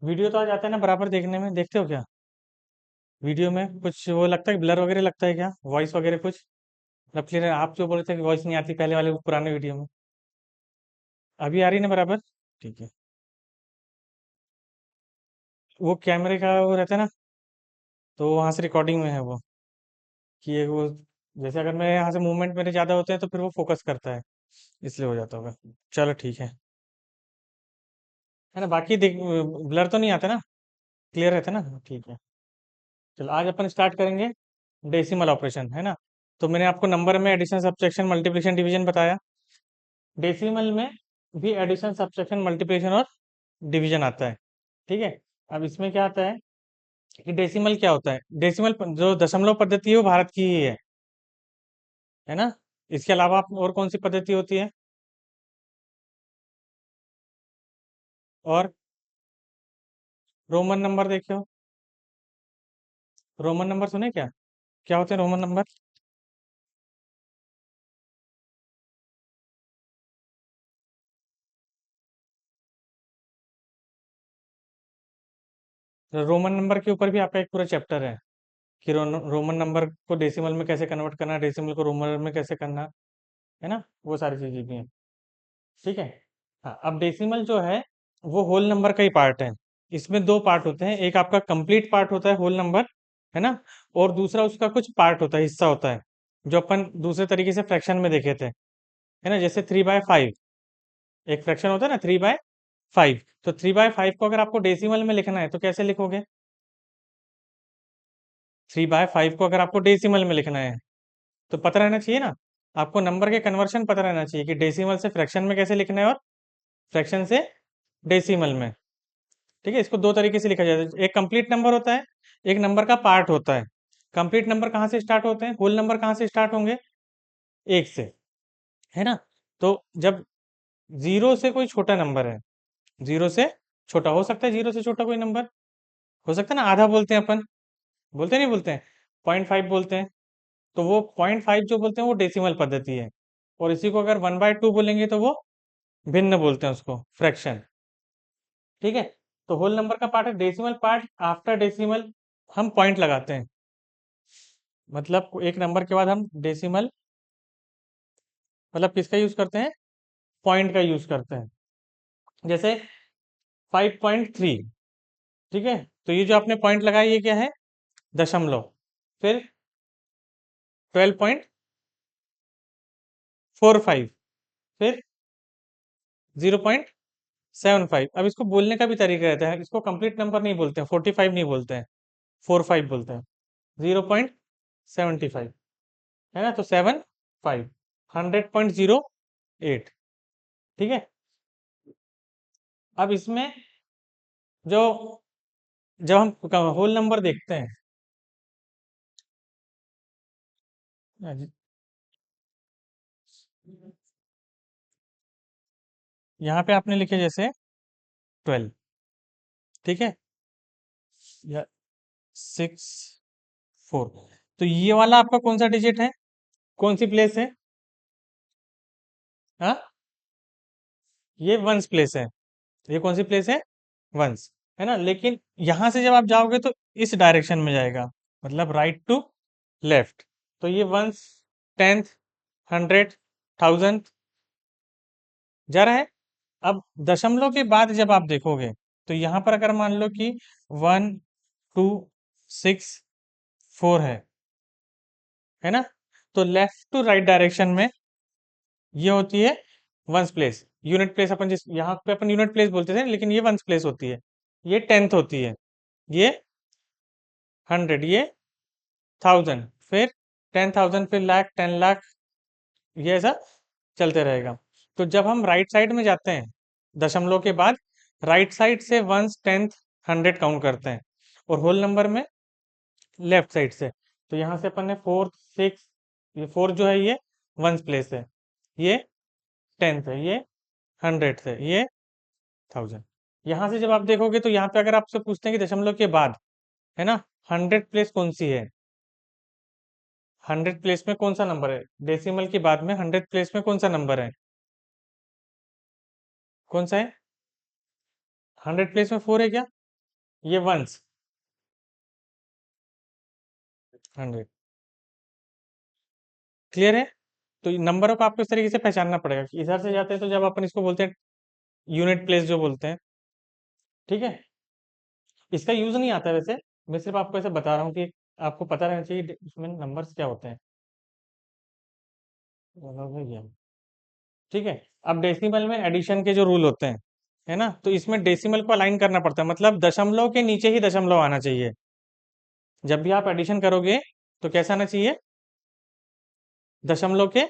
Video तो आ जाता है ना बराबर देखने में, देखते हो क्या? वीडियो में कुछ वो लगता है, ब्लर वगैरह लगता है क्या, वॉइस वगैरह कुछ? मतलब क्लियर है? आप जो बोल रहे थे कि वॉइस नहीं आती पहले वाले पुराने वीडियो में, अभी आ रही है ना बराबर? ठीक है। वो कैमरे का वो रहता है ना, तो वहां से रिकॉर्डिंग में है वो, कि ये वो, जैसे अगर मैं यहाँ से मूवमेंट मेरे ज्यादा होते हैं तो फिर वो फोकस करता है, इसलिए हो जाता होगा। चलो ठीक है ना? बाकी देख, ब्लर तो नहीं आता ना? क्लियर रहता है ना? ठीक है। चलो आज अपन स्टार्ट करेंगे डेसिमल ऑपरेशन, है ना? तो मैंने आपको नंबर में एडिशन सब्ट्रैक्शन मल्टीप्लिकेशन डिवीजन बताया। डेसिमल में भी एडिशन सब्ट्रैक्शन मल्टीप्लिकेशन और डिवीजन आता है। ठीक है। अब इसमें क्या आता है कि डेसिमल क्या होता है? डेसिमल जो दशमलव पद्धति है वो भारत की ही है ना? इसके अलावा और कौन सी पद्धति होती है? और रोमन नंबर देखे हो? रोमन नंबर सुने क्या? क्या होते हैं रोमन नंबर? रोमन नंबर के ऊपर भी आपका एक पूरा चैप्टर है कि रोमन नंबर को डेसिमल में कैसे कन्वर्ट करना, डेसिमल को रोमन में कैसे करना, है ना? वो सारी चीजें भी हैं। ठीक है। हाँ, अब डेसिमल जो है वो होल नंबर का ही पार्ट है। इसमें दो पार्ट होते हैं, एक आपका कंप्लीट पार्ट होता है होल नंबर, है ना? और दूसरा उसका कुछ पार्ट होता है, हिस्सा होता है, जो अपन दूसरे तरीके से फ्रैक्शन में देखे थे, है ना? जैसे 3/5, एक फ्रैक्शन होता है ना 3/5। तो 3/5 को अगर आपको डेसिमल में लिखना है तो कैसे लिखोगे? 3/5 को अगर आपको डेसिमल में लिखना है तो पता रहना चाहिए ना, आपको नंबर के कन्वर्शन पता रहना चाहिए कि डेसिमल से फ्रैक्शन में कैसे लिखना है और फ्रैक्शन से डेसिमल में। ठीक है, इसको दो तरीके से लिखा जाता है, एक कंप्लीट नंबर होता है, एक नंबर का पार्ट होता है। कंप्लीट नंबर कहाँ से स्टार्ट होते हैं? होल नंबर कहाँ से स्टार्ट होंगे? एक से, है ना? तो जब जीरो से कोई छोटा नंबर है, जीरो से छोटा हो सकता है, जीरो से छोटा कोई नंबर हो सकता है ना, आधा बोलते हैं अपन, बोलते नहीं बोलते हैं? 0.5 बोलते हैं। तो वो 0.5 जो बोलते हैं वो डेसिमल पद्धति है, और इसी को अगर 1/2 बोलेंगे तो वो भिन्न बोलते हैं, उसको फ्रैक्शन। ठीक है। तो होल नंबर का पार्ट है डेसिमल पार्ट, आफ्टर डेसिमल हम पॉइंट लगाते हैं, मतलब एक नंबर के बाद हम डेसिमल, मतलब किसका यूज करते हैं? पॉइंट का यूज करते हैं। जैसे 5.3, ठीक है? तो ये जो आपने पॉइंट लगाया ये क्या है? दशमलव। फिर 12.45, फिर 0.75। अब इसको बोलने का भी तरीका रहता है, इसको कंप्लीट नंबर नहीं बोलते हैं, 45 नहीं बोलते हैं, 45 बोलते हैं। 0.75, है ना? तो 7.5, 100.08। ठीक है। अब इसमें जो, जब हम होल नंबर देखते हैं, यहाँ पे आपने लिखे जैसे 12, ठीक है, या 6, 4, तो ये वाला आपका कौन सा डिजिट है, कौन सी प्लेस है? हाँ, ये वंस प्लेस है। ये कौन सी प्लेस है? वंस, है ना? लेकिन यहां से जब आप जाओगे तो इस डायरेक्शन में जाएगा, मतलब राइट टू लेफ्ट। तो ये वंस, टेंथ, हंड्रेड, थाउजेंड जा रहा है। अब दशमलव के बाद जब आप देखोगे तो यहां पर अगर मान लो कि 1, 2, 6, 4 है ना? तो लेफ्ट टू राइट डायरेक्शन में ये होती है वंस प्लेस, यूनिट प्लेस। अपन जिस यहाँ पे अपन यूनिट प्लेस बोलते थे, लेकिन ये वंस प्लेस होती है। ये टेंथ होती है, ये हंड्रेड, ये थाउजेंड, फिर 10,000, फिर लाख, 10 लाख, ये ऐसा चलते रहेगा। तो जब हम राइट साइड में जाते हैं दशमलव के बाद, राइट साइड से वंस, टेंथ, हंड्रेड काउंट करते हैं, और होल नंबर में लेफ्ट साइड से। तो यहाँ से अपन ने फोर्थ, सिक्स, ये फोर जो है ये वंस प्लेस है, ये टेंथ है, ये हंड्रेड है, ये थाउजेंड। यहाँ से जब आप देखोगे तो यहाँ पे अगर आपसे पूछते हैं कि दशमलव के बाद, है ना, हंड्रेड प्लेस कौन सी है, हंड्रेड प्लेस में कौन सा नंबर है, डेसिमल के बाद में हंड्रेड प्लेस में कौन सा नंबर है? कौन सा है? हंड्रेड प्लेस में 4 है क्या? ये वंस 100। क्लियर है? तो नंबरों को आपको इस तरीके से पहचानना पड़ेगा कि इधर से जाते हैं तो जब अपन इसको बोलते हैं यूनिट प्लेस जो बोलते हैं। ठीक है, इसका यूज नहीं आता है वैसे, मैं सिर्फ आपको ऐसे बता रहा हूँ कि आपको पता रहना चाहिए इसमें नंबर्स क्या होते हैं। चलो भैया, ठीक है। अब डेसिमल में एडिशन के जो रूल होते हैं, है ना, तो इसमें डेसिमल को अलाइन करना पड़ता है, मतलब दशमलव के नीचे ही दशमलव आना चाहिए। जब भी आप एडिशन करोगे तो कैसा आना चाहिए? दशमलव के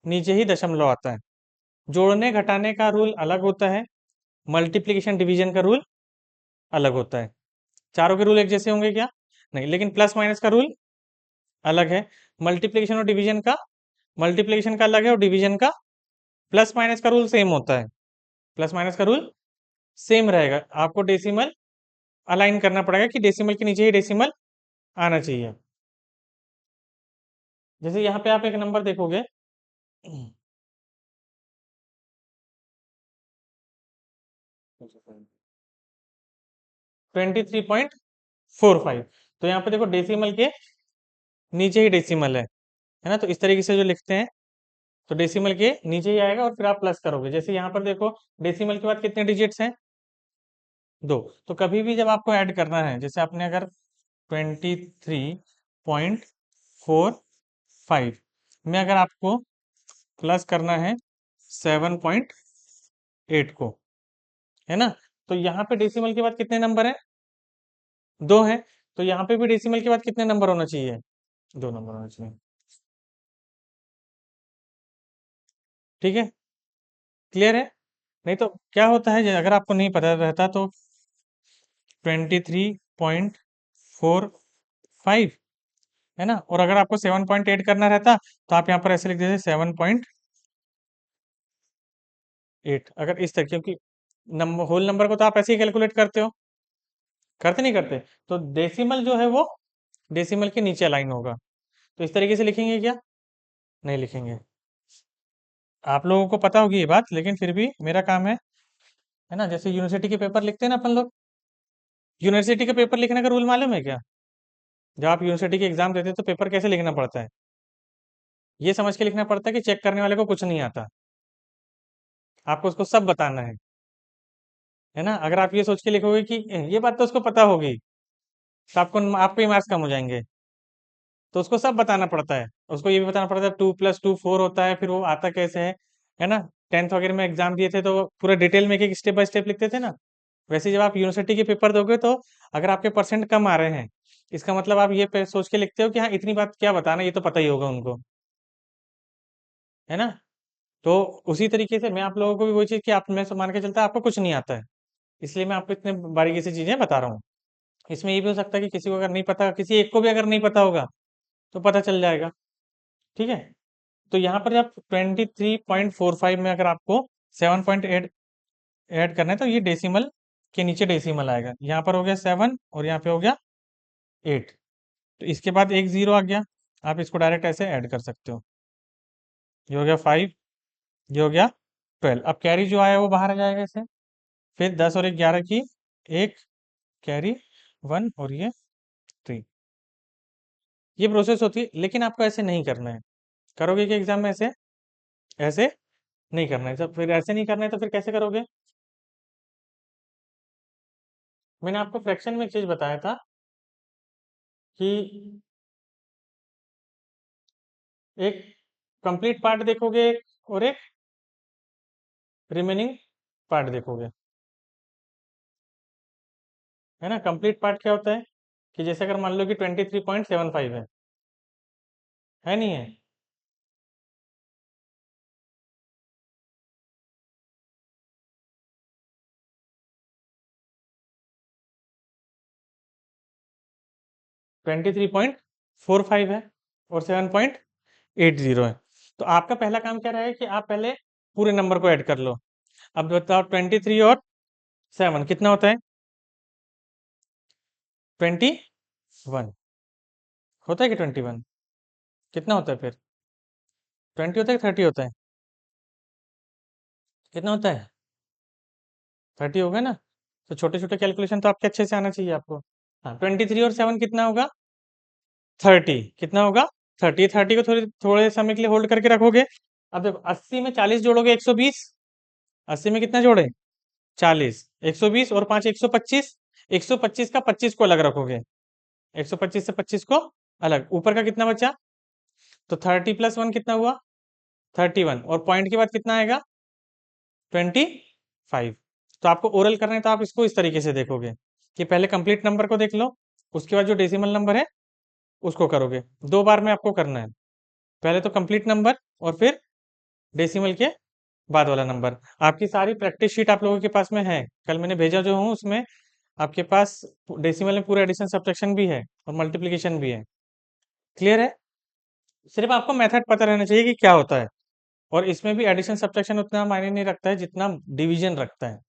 नीचे ही दशमलव आता है। जोड़ने घटाने का रूल अलग होता है, मल्टीप्लिकेशन डिवीजन का रूल अलग होता है। चारों के रूल एक जैसे होंगे क्या? नहीं, लेकिन प्लस माइनस का रूल अलग है। मल्टीप्लिकेशन और डिवीजन का, मल्टीप्लिकेशन का अलग है और डिवीजन का, प्लस माइनस का रूल सेम होता है। प्लस माइनस का रूल सेम रहेगा। आपको डेसिमल अलाइन करना पड़ेगा कि डेसिमल के नीचे ही डेसिमल आना चाहिए। जैसे यहाँ पे आप एक नंबर देखोगे 23.45, तो यहाँ पे देखो डेसिमल के नीचे ही डेसिमल है ना, तो इस तरीके से जो लिखते हैं तो डेसिमल के नीचे ही आएगा और फिर आप प्लस करोगे। जैसे यहाँ पर देखो डेसिमल के बाद कितने डिजिट्स हैं? दो। तो कभी भी जब आपको ऐड करना है, जैसे आपने अगर 23.45 में अगर आपको प्लस करना है 7.8 को, है ना, तो यहाँ पे डेसिमल के बाद कितने नंबर हैं? दो हैं। तो यहाँ पे भी डेसिमल के बाद कितने नंबर होना चाहिए? दो नंबर होना चाहिए। ठीक है, क्लियर है? नहीं तो क्या होता है, अगर आपको नहीं पता रहता तो 23.45, है ना, और अगर आपको 7.8 करना रहता तो आप यहाँ पर ऐसे लिख देते 7.8। अगर इस तरह, क्योंकि नंबर, होल नंबर को तो आप ऐसे ही कैलकुलेट करते हो, करते नहीं करते? तो डेसिमल जो है वो डेसिमल के नीचे अलाइन होगा। तो इस तरीके से लिखेंगे क्या? नहीं लिखेंगे। आप लोगों को पता होगी ये बात, लेकिन फिर भी मेरा काम है ना, जैसे यूनिवर्सिटी के पेपर लिखते हैं ना अपन लोग, यूनिवर्सिटी का पेपर लिखने का रूल मालूम है क्या? जब आप यूनिवर्सिटी के एग्जाम देते हो तो पेपर कैसे लिखना पड़ता है? ये समझ के लिखना पड़ता है कि चेक करने वाले को कुछ नहीं आता, आपको उसको सब बताना है ना। अगर आप ये सोच के लिखोगे कि ये बात तो उसको पता होगी, तो आपको ही मार्क्स कम हो जाएंगे। तो उसको सब बताना पड़ता है, उसको ये भी बताना पड़ता है 2+2 4 होता है, फिर वो आता कैसे है ना। 10th वगैरह में एग्जाम दिए थे तो पूरा डिटेल में एक स्टेप बाय स्टेप लिखते थे ना। वैसे जब आप यूनिवर्सिटी के पेपर दोगे तो अगर आपके परसेंट कम आ रहे हैं, इसका मतलब आप ये सोच के लिखते हो कि हाँ इतनी बात क्या बताना, ये तो पता ही होगा उनको, है ना। तो उसी तरीके से मैं आप लोगों को भी वही चीज़ कि आप, मैं मान के चलता आपको कुछ नहीं आता है, इसलिए मैं आपको इतने बारीकी से चीज़ें बता रहा हूँ। इसमें ये भी हो सकता है कि किसी को अगर नहीं पता, किसी एक को भी अगर नहीं पता होगा तो पता चल जाएगा। ठीक है, तो यहाँ पर जब 23.45 में अगर आपको 7.8 ऐड करना है तो ये डेसिमल के नीचे डेसिमल आएगा। यहाँ पर हो गया 7 और यहाँ पे हो गया 8, तो इसके बाद एक जीरो आ गया। आप इसको डायरेक्ट ऐसे ऐड कर सकते हो। ये हो गया 5, ये हो गया 12। अब कैरी जो आया वो बाहर आ जाएगा इसे। फिर 10 और 11 की एक कैरी 1 और ये 3। ये प्रोसेस होती है, लेकिन आपको ऐसे नहीं करना है। करोगे कि एग्जाम में ऐसे ऐसे नहीं करना है। जब फिर ऐसे नहीं करना है तो फिर कैसे करोगे? मैंने आपको फ्रैक्शन में एक चीज बताया था कि एक कंप्लीट पार्ट देखोगे और एक रिमेनिंग पार्ट देखोगे, है ना। कंप्लीट पार्ट क्या होता है कि जैसे अगर मान लो कि 23.75 है नहीं है, 23.45 है और 7.80 है। तो आपका पहला काम क्या रहेगा कि आप पहले पूरे नंबर को ऐड कर लो। अब बताओ 23 और 7 कितना होता है? 21 होता है कि 21 कितना होता है फिर? 20 होता है कि 30 होता है? कितना होता है? 30 हो गया ना। तो छोटे छोटे कैलकुलेशन तो आपके अच्छे से आना चाहिए आपको। हाँ, 23 और 7 कितना होगा? 30। कितना होगा? 30 को थोड़े थोड़े समय के लिए होल्ड करके रखोगे। अब देखो 80 में 40 जोड़ोगे 120। 80 में कितना जोड़े? 40। 120 और 5 125। 125 का 25 को अलग रखोगे। 125 से 25 को अलग। ऊपर का कितना बचा? तो 30 + 1 कितना हुआ? 31। और पॉइंट के बाद कितना आएगा? 25। तो आपको ओरल करना है तो आप इसको इस तरीके से देखोगे कि पहले कंप्लीट नंबर को देख लो, उसके बाद जो डेसिमल नंबर है उसको करोगे। 2 बार में आपको करना है, पहले तो कंप्लीट नंबर और फिर डेसिमल के बाद वाला नंबर। आपकी सारी प्रैक्टिस शीट आप लोगों के पास में है, कल मैंने भेजा जो हूँ उसमें आपके पास डेसिमल में पूरा एडिशन सब्ट्रैक्शन भी है और मल्टीप्लिकेशन भी है। क्लियर है? सिर्फ आपको मेथड पता रहना चाहिए कि क्या होता है। और इसमें भी एडिशन सब्ट्रैक्शन उतना मायने नहीं रखता है जितना डिवीजन रखता है।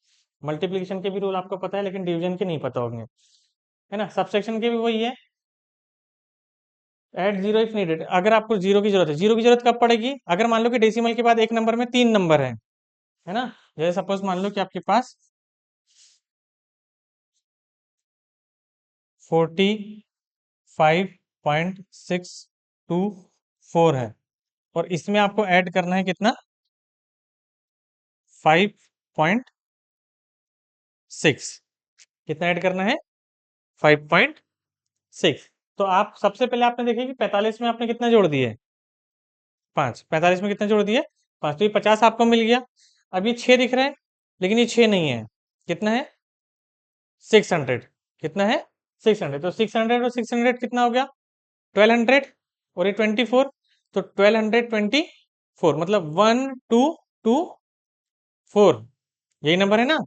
मल्टीप्लिकेशन के भी रूल आपको पता है लेकिन डिवीजन के नहीं पता होंगे, है ना। सब्ट्रैक्शन के भी वही है, ऐड जीरो इफ नीडेड। अगर आपको जीरो की जरूरत है, जीरो की जरूरत कब पड़ेगी? अगर मान लो कि डेसिमल के बाद एक नंबर में 3 नंबर है ना। जैसे सपोज मान लो कि आपके पास 45.624 है और इसमें आपको ऐड करना है कितना? 5.6। कितना ऐड करना है? 5.6। तो आप सबसे पहले आपने देखिए कि 45 में आपने कितना जोड़ दिए? 5। 45 में कितना जोड़ दिए? 5। तो ये 50 आपको मिल गया। अब ये 6 दिख रहा है लेकिन ये 6 नहीं है। कितना है? 600। कितना है? 600। तो 600 और 600 कितना हो गया? 1200। और ये 24। तो 1224 मतलब 1224 यही नंबर है ना।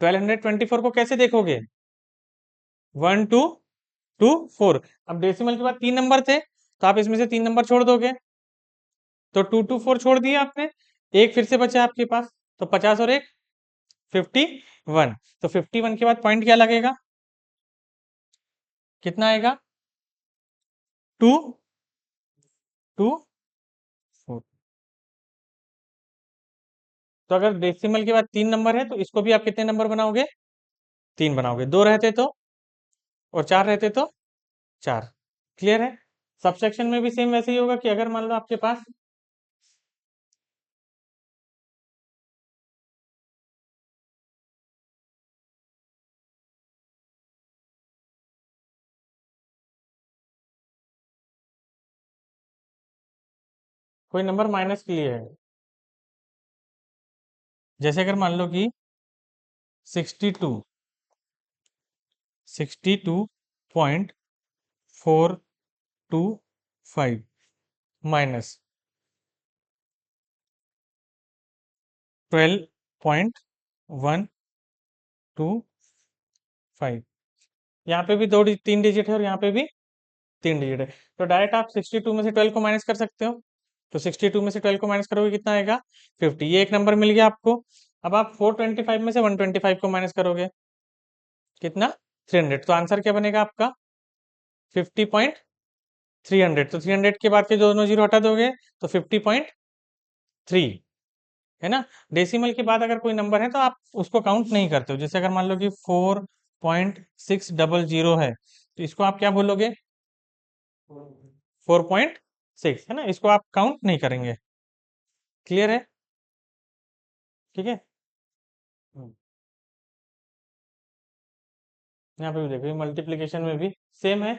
1224 को कैसे देखोगे? 1224। अब डेसिमल के बाद 3 नंबर थे तो आप इसमें से 3 नंबर छोड़ दोगे। तो 224 छोड़ दिया आपने, एक फिर से बचा आपके पास। तो 50 और एक 51। तो 51 के बाद पॉइंट क्या लगेगा? कितना आएगा? 224। तो अगर डेसिमल के बाद 3 नंबर है तो इसको भी आप कितने नंबर बनाओगे? 3 बनाओगे। 2 रहते तो और 4 रहते तो 4। क्लियर है? सबसेक्शन में भी सेम वैसे ही होगा कि अगर मान लो आपके पास कोई नंबर माइनस के लिए है, जैसे अगर मान लो कि 62 62.425 माइनस 12.125। यहाँ पे भी 3 डिजिट है और यहाँ पे भी 3 डिजिट है। तो डायरेक्ट आप 62 में से 12 को माइनस कर सकते हो। तो 62 में से 12 को माइनस करोगे कितना आएगा? 50। ये एक नंबर मिल गया आपको। अब आप 425 में से 125 को माइनस करोगे कितना? 300। तो आंसर क्या बनेगा आपका? 50.300। तो 300 के बाद के दोनों जीरो हटा दोगे तो 50.3, है ना। डेसिमल के बाद अगर कोई नंबर है तो आप उसको काउंट नहीं करते हो। जैसे अगर मान लो कि 4.600 है तो इसको आप क्या बोलोगे? 4.6, है ना, इसको आप काउंट नहीं करेंगे। क्लियर है? ठीक है। हम्म, यहाँ पे भी देखो मल्टीप्लीकेशन में भी सेम है।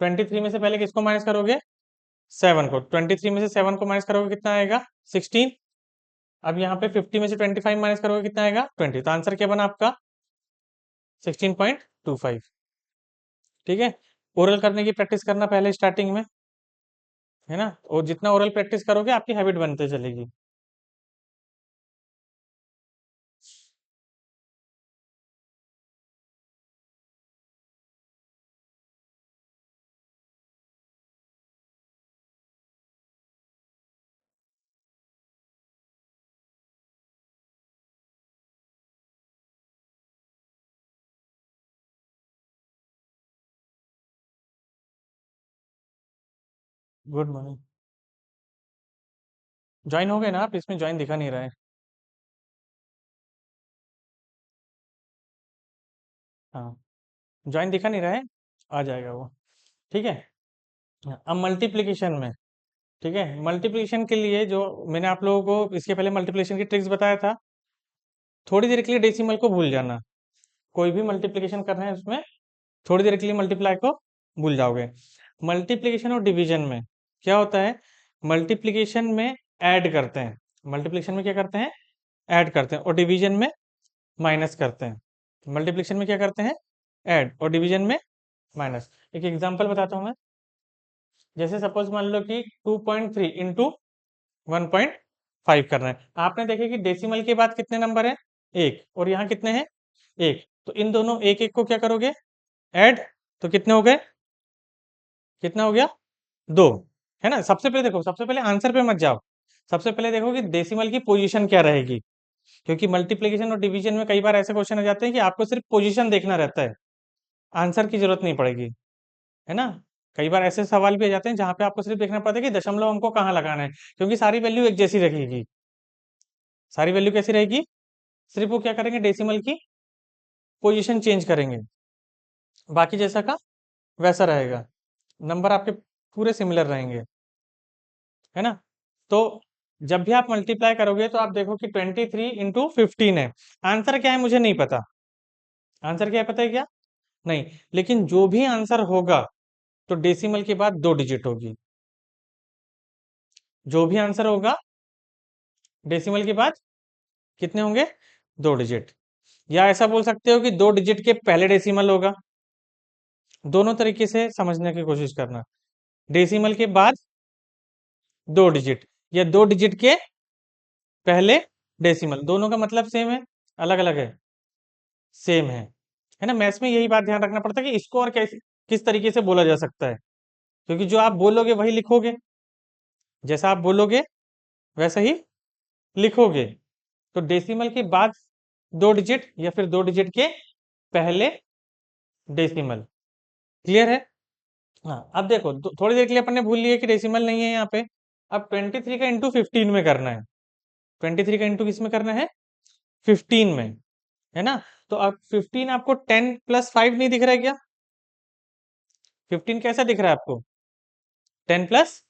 23 में से पहले किसको माइनस करोगे? 7 को। 23 में से 7 को माइनस करोगे कितना आएगा? 16। अब यहाँ पे 50 में से 25 माइनस करोगे कितना आएगा? 20। तो आंसर क्या बना आपका? 16.25। ठीक है। ओरल करने की प्रैक्टिस करना पहले स्टार्टिंग में, है ना। और जितना ओरल प्रैक्टिस करोगे आपकी हैबिट बनते चलेगी। Good morning. ज्वाइन हो गए ना आप? इसमें ज्वाइन दिखा नहीं रहा है। हाँ, जॉइन दिखा नहीं रहा है, आ जाएगा वो। ठीक है। अब मल्टीप्लिकेशन में, ठीक है, मल्टीप्लिकेशन के लिए जो मैंने आप लोगों को इसके पहले मल्टीप्लिकेशन की ट्रिक्स बताया था, थोड़ी देर के लिए डेसिमल को भूल जाना। कोई भी मल्टीप्लिकेशन करना है उसमें थोड़ी देर के लिए मल्टीप्लाई को भूल जाओगे। मल्टीप्लिकेशन और डिवीजन में क्या होता है, मल्टीप्लिकेशन में ऐड करते हैं, मल्टीप्लिकेशन में क्या करते हैं, ऐड करते हैं, और डिवीजन में माइनस करते हैं। मल्टीप्लिकेशन में क्या करते हैं, ऐड, और डिवीजन में माइनस। एक एग्जांपल बताता हूँ मैं। जैसे सपोज मान लो कि 2.3 इंटू 1.5 करना है। आपने देखे कि डेसिमल के बाद कितने नंबर है, एक, और यहाँ कितने हैं, एक। तो इन दोनों एक एक को क्या करोगे, ऐड, तो कितने हो गए, कितना हो गया, दो, है ना। सबसे पहले देखो, सबसे पहले आंसर पे मत जाओ, सबसे पहले देखो कि डेसिमल की पोजीशन क्या रहेगी, क्योंकि मल्टीप्लिकेशन और डिवीजन में कई बार ऐसे क्वेश्चन आ जाते हैं कि आपको सिर्फ पोजीशन देखना रहता है, आंसर की जरूरत नहीं पड़ेगी, है ना। कई बार ऐसे सवाल भी आ जाते हैं जहां पे आपको सिर्फ देखना पड़ता है कि दशमलव हमको कहाँ लगाना है, क्योंकि सारी वैल्यू एक जैसी रहेगी। सारी वैल्यू कैसी रहेगी, सिर्फ वो क्या करेंगे, डेसिमल की पोजीशन चेंज करेंगे, बाकी जैसा का वैसा रहेगा, नंबर आपके पूरे सिमिलर रहेंगे, है ना। तो जब भी आप मल्टीप्लाई करोगे तो आप देखो कि 23 इंटू 15 है। आंसर क्या है मुझे नहीं पता, आंसर क्या है पता है क्या, नहीं, लेकिन जो भी आंसर होगा तो डेसिमल के बाद 2 डिजिट होगी। जो भी आंसर होगा डेसिमल के बाद कितने होंगे, 2 डिजिट। या ऐसा बोल सकते हो कि 2 डिजिट के पहले डेसिमल होगा। दोनों तरीके से समझने की कोशिश करना, डेसिमल के बाद 2 डिजिट, या 2 डिजिट के पहले डेसिमल, दोनों का मतलब सेम है, अलग अलग है, सेम है ना। मैथ्स में यही बात ध्यान रखना पड़ता है कि इसको और कैसे, किस तरीके से बोला जा सकता है, क्योंकि जो आप बोलोगे वही लिखोगे, जैसा आप बोलोगे वैसा ही लिखोगे। तो डेसिमल के बाद 2 डिजिट, या फिर 2 डिजिट के पहले डेसिमल। क्लियर है। हाँ, अब देखो थोड़ी देर के लिए अपन ने भूल लिया कि डेसिमल नहीं है यहाँ पे। अब 23 का इंटू 15 में करना है, 23 का इंटू किस में करना है, 15 में, है ना। तो अब 15 आपको 10 + 5 नहीं दिख रहा है क्या, 15 कैसा दिख रहा है आपको, 10 +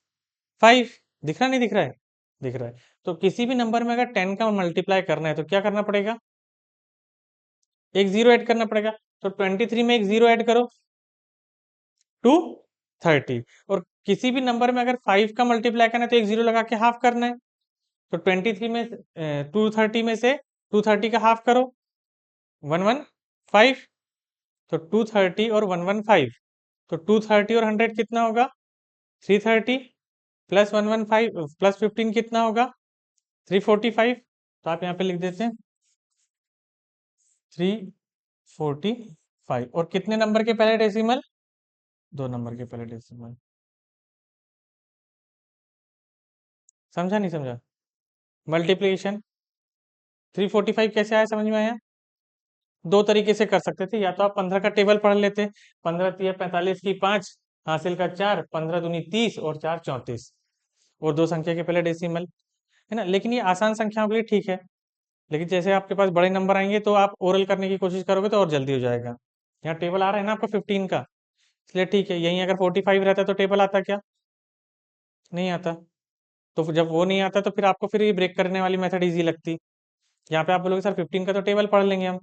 5, दिख रहा नहीं दिख रहा है, दिख रहा है। तो किसी भी नंबर में अगर 10 का मल्टीप्लाई करना है तो क्या करना पड़ेगा, एक जीरो ऐड करना पड़ेगा। तो 23 में एक जीरो ऐड करो, 230। और किसी भी नंबर में अगर 5 का मल्टीप्लाई करना है तो एक जीरो लगा के हाफ करना है। तो 23 में 230 में से 230 का हाफ करो, 115। तो 230 और 115, तो 230 और 100 कितना होगा, 330, प्लस 115 प्लस 15 कितना होगा, 345। तो आप यहाँ पे लिख देते हैं 345। और कितने नंबर के पहले डेसिमल, 2 नंबर के पहले डेसिमल। समझा नहीं समझा, मल्टीप्लिकेशन 345 कैसे आया, समझ में आया। दो तरीके से कर सकते थे, या तो आप 15 का टेबल पढ़ लेते, 15 × 3 = 45 की 5, हासिल का 4, 15 दूनी 30 और 4 34, और दो संख्या के पहले डेसिमल, है ना। लेकिन ये आसान संख्याओं के लिए ठीक है, लेकिन जैसे आपके पास बड़े नंबर आएंगे तो आप ओरल करने की कोशिश करोगे तो और जल्दी हो जाएगा। यहाँ टेबल आ रहा है ना आपको 15 का, इसलिए ठीक है। यहीं अगर 45 रहता तो टेबल आता क्या, नहीं आता। तो फिर जब वो नहीं आता तो फिर आपको फिर ये ब्रेक करने वाली मेथड इजी लगती। यहाँ पे आप बोलोगे सर 15 का तो टेबल पढ़ लेंगे हम,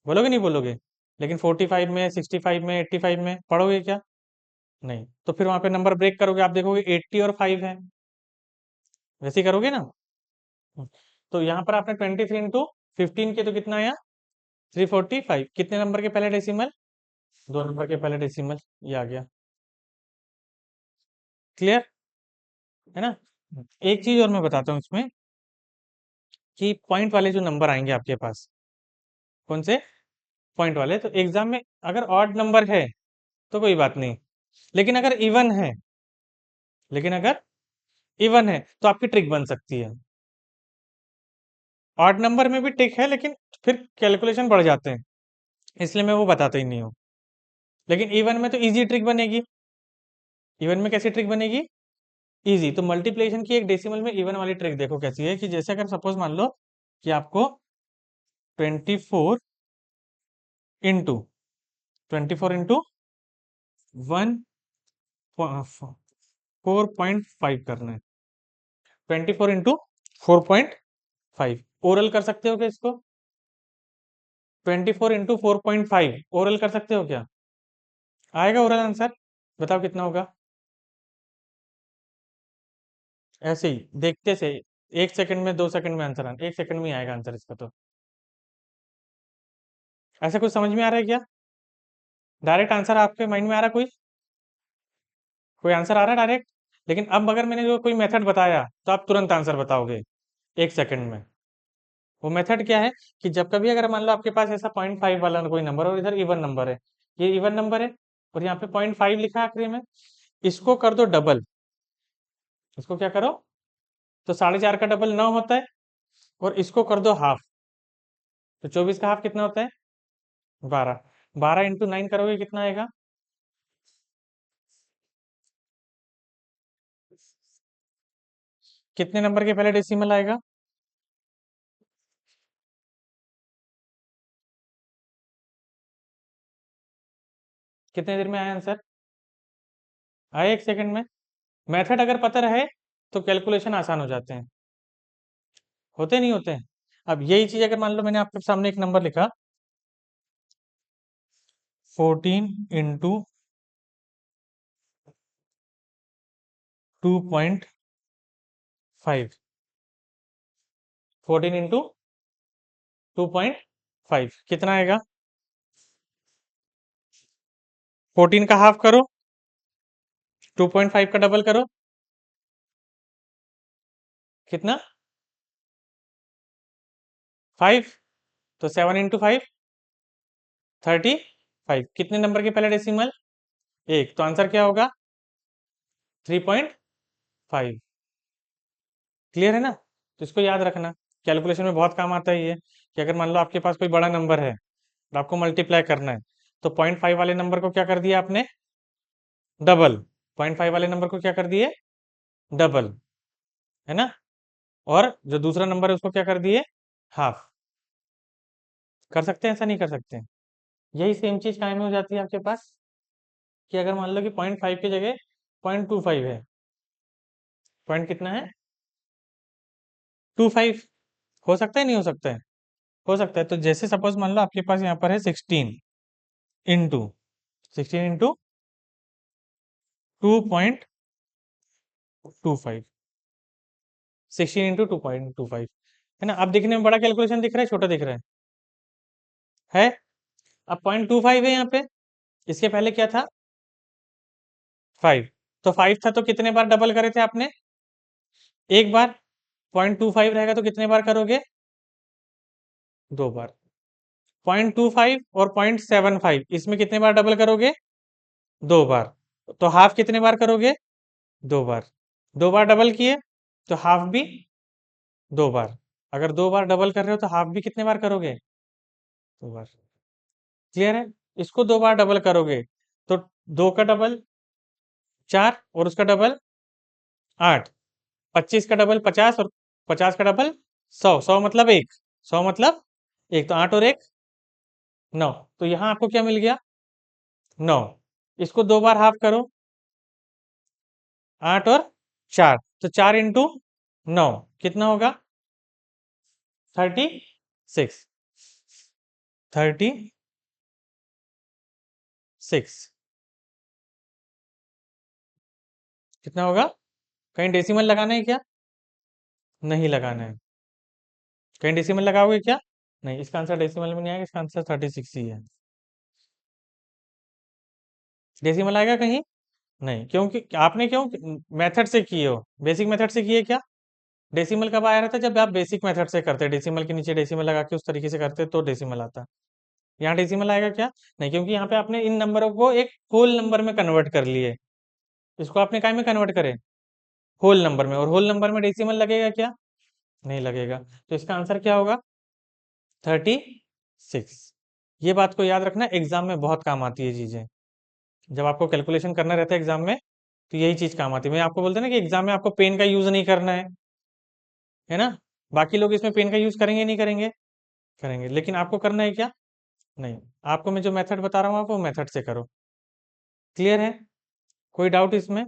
बोलोगे नहीं बोलोगे, लेकिन 45 में, 65 में, 85 में पढ़ोगे क्या, नहीं। तो फिर वहां पे नंबर ब्रेक करोगे, आप देखोगे 80 और 5 है, वैसे ही करोगे ना। हम्म। तो यहाँ पर आपने 23 इंटू 15 के तो कितना आया, 345। कितने नंबर के पहले डेसिमल, 2 नंबर के पहले डेसिमल, ये आ गया। क्लियर है ना। एक चीज और मैं बताता हूँ इसमें, कि पॉइंट वाले जो नंबर आएंगे आपके पास, कौन से, पॉइंट वाले, तो एग्जाम में अगर ऑड नंबर है तो कोई बात नहीं, लेकिन अगर इवन है, लेकिन अगर इवन है तो आपकी ट्रिक बन सकती है। ऑड नंबर में भी ट्रिक है, लेकिन फिर कैलकुलेशन बढ़ जाते हैं, इसलिए मैं वो बताता ही नहीं हूँ। लेकिन इवन में तो इजी ट्रिक बनेगी। इवन में कैसी ट्रिक बनेगी, इजी। तो मल्टीप्लिकेशन की एक डेसिमल में इवन वाली ट्रिक देखो कैसी है, कि जैसे अगर सपोज मान लो कि आपको 24 इंटू 4.5 करना है। 24 इंटू 4.5 ओरल कर सकते हो क्या इसको? 24 इंटू 4.5 ओरल कर सकते हो क्या? आएगा ओरल आंसर? बताओ कितना होगा? ऐसे ही देखते से 1 सेकंड में 2 सेकंड में आंसर 1 सेकंड में ही आएगा आंसर इसका। तो ऐसा कुछ समझ में आ रहा है क्या? डायरेक्ट आंसर आपके माइंड में आ रहा है? कोई आंसर आ रहा है डायरेक्ट? लेकिन अब अगर मैंने जो कोई मेथड बताया तो आप तुरंत आंसर बताओगे 1 सेकंड में। वो मेथड क्या है कि जब कभी अगर मान लो आपके पास ऐसा 0.5 वाला कोई नंबर और इधर इवन नंबर है, ये इवन नंबर है और यहाँ पे 0.5 लिखा है आखिरी में, इसको कर दो डबल। इसको क्या करो? तो 4.5 का डबल 9 होता है और इसको कर दो हाफ। तो 24 का हाफ कितना होता है? 12। 12 इंटू 9 करोगे कितना आएगा? कितने नंबर के पहले डेसिमल आएगा? कितने देर में आया आंसर? आए 1 सेकंड में। मेथड अगर पता रहे तो कैलकुलेशन आसान हो जाते हैं। होते नहीं होते हैं? अब यही चीज अगर मान लो मैंने आपके सामने एक नंबर लिखा 14 इंटू 2.5। 14 इंटू 2.5 कितना आएगा? 14 का हाफ करो, 2.5 का डबल करो, कितना? 5। तो 7 इंटू 5 35। कितने नंबर के पहले डेसिमल? 1। तो आंसर क्या होगा? 3.5। क्लियर है ना? तो इसको याद रखना, कैलकुलेशन में बहुत काम आता है ये। कि अगर मान लो आपके पास कोई बड़ा नंबर है और आपको मल्टीप्लाई करना है, तो 0.5 वाले नंबर को क्या कर दिया आपने? डबल। 0.5 वाले नंबर को क्या कर दिए? डबल। है ना? और जो दूसरा नंबर है उसको क्या कर दिए? हाफ। कर सकते हैं? ऐसा नहीं कर सकते? यही सेम चीज कायम में हो जाती है आपके पास कि अगर मान लो कि 0.5 की जगह 0.25 है। पॉइंट कितना है? 25। हो सकता है नहीं हो सकता है? हो सकता है। तो जैसे सपोज मान लो आपके पास यहाँ पर है 16 इंटू 2.25। 16 इंटू 2.25 है ना? अब दिखने में बड़ा कैलकुलेशन दिख रहा है, छोटा दिख रहा है? अब 0.25 है यहाँ पे, इसके पहले क्या था? 5। तो 5 था तो कितने बार डबल करे थे आपने? एक बार। 0.25 रहेगा तो कितने बार करोगे? 2 बार। 0.25 और 0.75 इसमें कितने बार डबल करोगे? 2 बार। तो हाफ कितने बार करोगे? 2 बार। 2 बार डबल किए तो हाफ भी 2 बार। अगर 2 बार डबल कर रहे हो तो हाफ भी कितने बार करोगे? 2 बार। क्लियर है? इसको 2 बार डबल करोगे तो 2 का डबल 4 और उसका डबल 8। 25 का डबल 50 और 50 का डबल 100। 100 मतलब 1। 100 मतलब 1। तो 8 और 1 9। तो यहाँ आपको क्या मिल गया? 9। इसको 2 बार हाफ करो, 8 और 4। तो 4 इंटू 9 कितना होगा? 36। 36 कितना होगा? कहीं डेसिमल लगाना है क्या? नहीं लगाना है। कहीं डेसिमल लगाओगे क्या? नहीं, इसका आंसर डेसिमल में नहीं आएगा, इसका आंसर 36 ही है। डेसिमल आएगा कहीं? नहीं, क्योंकि आपने क्यों मेथड से किए हो? बेसिक मेथड से किए क्या? डेसिमल कब आया रहता? जब आप बेसिक मेथड से करते, डेसिमल के नीचे डेसिमल लगा के उस तरीके से करते तो डेसिमल आता। यहाँ डेसिमल आएगा क्या? नहीं, क्योंकि यहाँ पे आपने इन नंबरों को एक होल नंबर में कन्वर्ट कर लिए। इसको आपने काय में कन्वर्ट करे? होल नंबर में। और होल नंबर में डेसिमल लगेगा क्या? नहीं लगेगा। तो इसका आंसर क्या होगा? 36। ये बात को याद रखना, एग्जाम में बहुत काम आती है चीजें। जब आपको कैलकुलेशन करना रहता है एग्जाम में तो यही चीज काम आती है। मैं आपको बोलते ना कि एग्जाम में आपको पेन का यूज नहीं करना है ना? बाकी लोग इसमें पेन का यूज करेंगे नहीं करेंगे? करेंगे। लेकिन आपको करना है क्या? नहीं, आपको मैं जो मेथड बता रहा हूँ आप वो मेथड से करो। क्लियर है? कोई डाउट इसमें?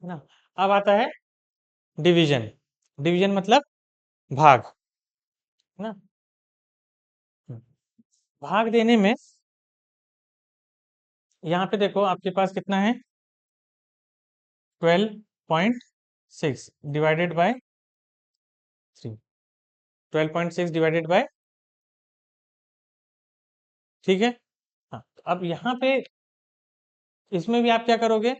है ना? अब आता है डिवीजन। डिवीजन मतलब भाग, है ना? भाग देने में यहाँ पे देखो आपके पास कितना है, 12.6 डिवाइडेड बाय 3, 12.6 डिवाइडेड बाय, ठीक है। हाँ, तो अब यहाँ पे इसमें भी आप क्या करोगे,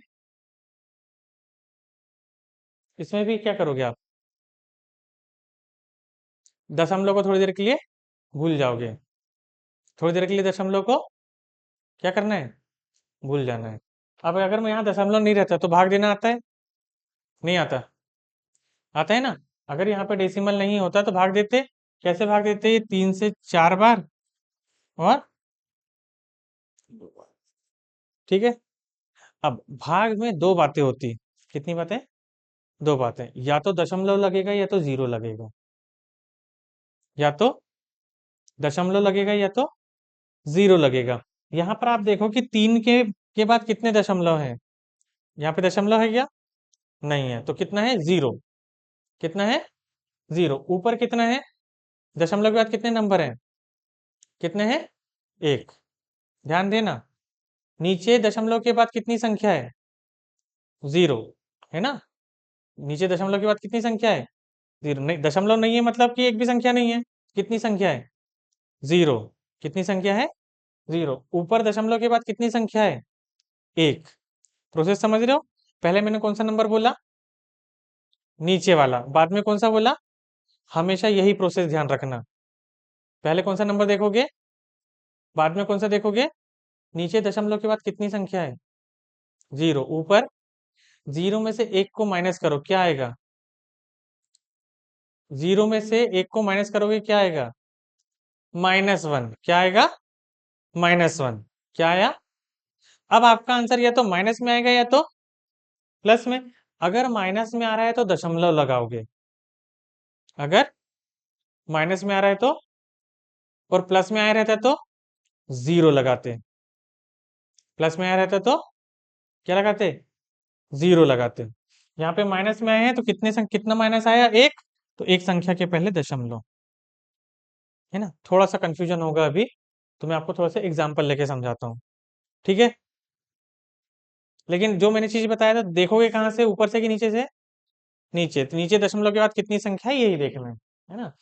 इसमें भी क्या करोगे आप, दशमलव को थोड़ी देर के लिए भूल जाओगे। थोड़ी देर के लिए दशमलव को क्या करना है, भूल जाना है। अब अगर मैं यहाँ दशमलव नहीं रहता तो भाग देना आता है, नहीं आता? आता है ना? अगर यहाँ पे डेसिमल नहीं होता तो भाग देते, कैसे भाग देते, ये 3 से 4 बार और 2 बार, ठीक है। अब भाग में दो बातें होती, कितनी बातें, दो बातें, या तो दशमलव लगेगा या तो जीरो लगेगा, या तो दशमलव लगेगा या तो जीरो लगेगा। यहाँ पर आप देखो कि 3 के बाद कितने दशमलव हैं, यहाँ पे दशमलव है क्या, नहीं है, तो कितना है, जीरो। कितना है, जीरो। ऊपर कितना है, दशमलव के बाद कितने नंबर हैं, कितने हैं, एक। ध्यान देना, नीचे दशमलव के बाद कितनी संख्या है, जीरो, है ना? नीचे दशमलव के बाद कितनी संख्या है, जीरो। नहीं, दशमलव नहीं है मतलब कि एक भी संख्या नहीं है, कितनी संख्या है, जीरो। कितनी संख्या है, जीरो। ऊपर दशमलव के बाद कितनी संख्या है, एक। प्रोसेस समझ रहे हो? पहले मैंने कौन सा नंबर बोला, नीचे वाला, बाद में कौन सा बोला, हमेशा यही प्रोसेस ध्यान रखना। पहले कौन सा नंबर देखोगे, बाद में कौन सा देखोगे, नीचे दशमलव के बाद कितनी संख्या है, जीरो। ऊपर जीरो में से एक को माइनस करो, क्या आएगा, जीरो में से एक को माइनस करोगे क्या आएगा, -1। क्या आएगा, -1। क्या आया, अब आपका आंसर या तो माइनस में आएगा या तो प्लस में। अगर माइनस में आ रहा है तो दशमलव लगाओगे, अगर माइनस में आ रहा है तो, और प्लस में आया रहता है तो जीरो लगाते। प्लस में आया रहता तो क्या लगाते, जीरो लगाते। यहाँ पे माइनस में आए हैं तो कितना माइनस आया, एक। तो एक संख्या के पहले दशमलव, है ना? थोड़ा सा कंफ्यूजन होगा अभी, तो मैं आपको थोड़ा सा एग्जांपल लेके समझाता हूँ, ठीक है। लेकिन जो मैंने चीज बताया था देखोगे कहाँ से, ऊपर से कि नीचे से, नीचे। तो नीचे दशमलव के बाद कितनी संख्या है यही देखना है ना?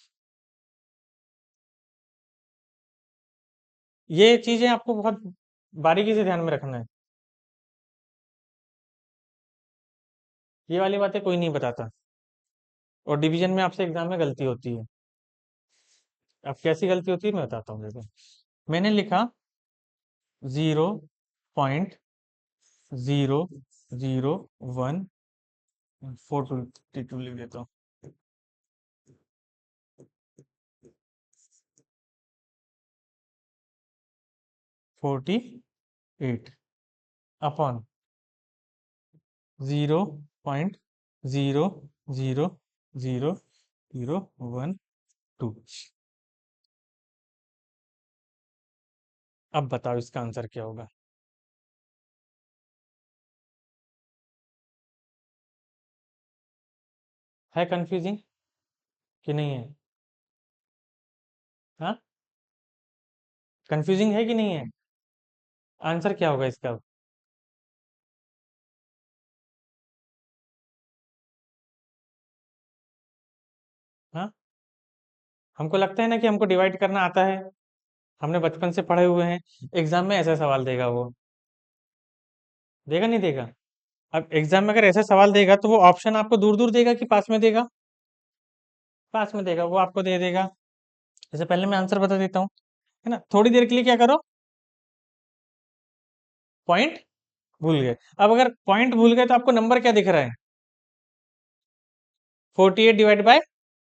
ये चीजें आपको बहुत बारीकी से ध्यान में रखना है, ये वाली बातें कोई नहीं बताता। और डिवीजन में आपसे एग्जाम में गलती होती है। अब कैसी गलती होती है मैं बताता हूँ, देखो। मैंने लिखा 0.0014 लिख देता हूँ, 48 अपॉन 0.000012। अब बताओ इसका आंसर क्या होगा, है कंफ्यूजिंग कि नहीं है? हाँ, कंफ्यूजिंग है कि नहीं है? आंसर क्या होगा इसका? हाँ, हमको लगता है ना कि हमको डिवाइड करना आता है, हमने बचपन से पढ़े हुए हैं। एग्जाम में ऐसा सवाल देगा वो, देगा नहीं देगा? अब एग्जाम में अगर ऐसा सवाल देगा तो वो ऑप्शन आपको दूर दूर देगा कि पास में देगा, पास में देगा, वो आपको दे देगा। जैसे पहले मैं आंसर बता देता हूँ, है ना? थोड़ी देर के लिए क्या करो, पॉइंट भूल गए। अब अगर पॉइंट भूल गए तो आपको नंबर क्या दिख रहा है, 48 डिवाइड बाय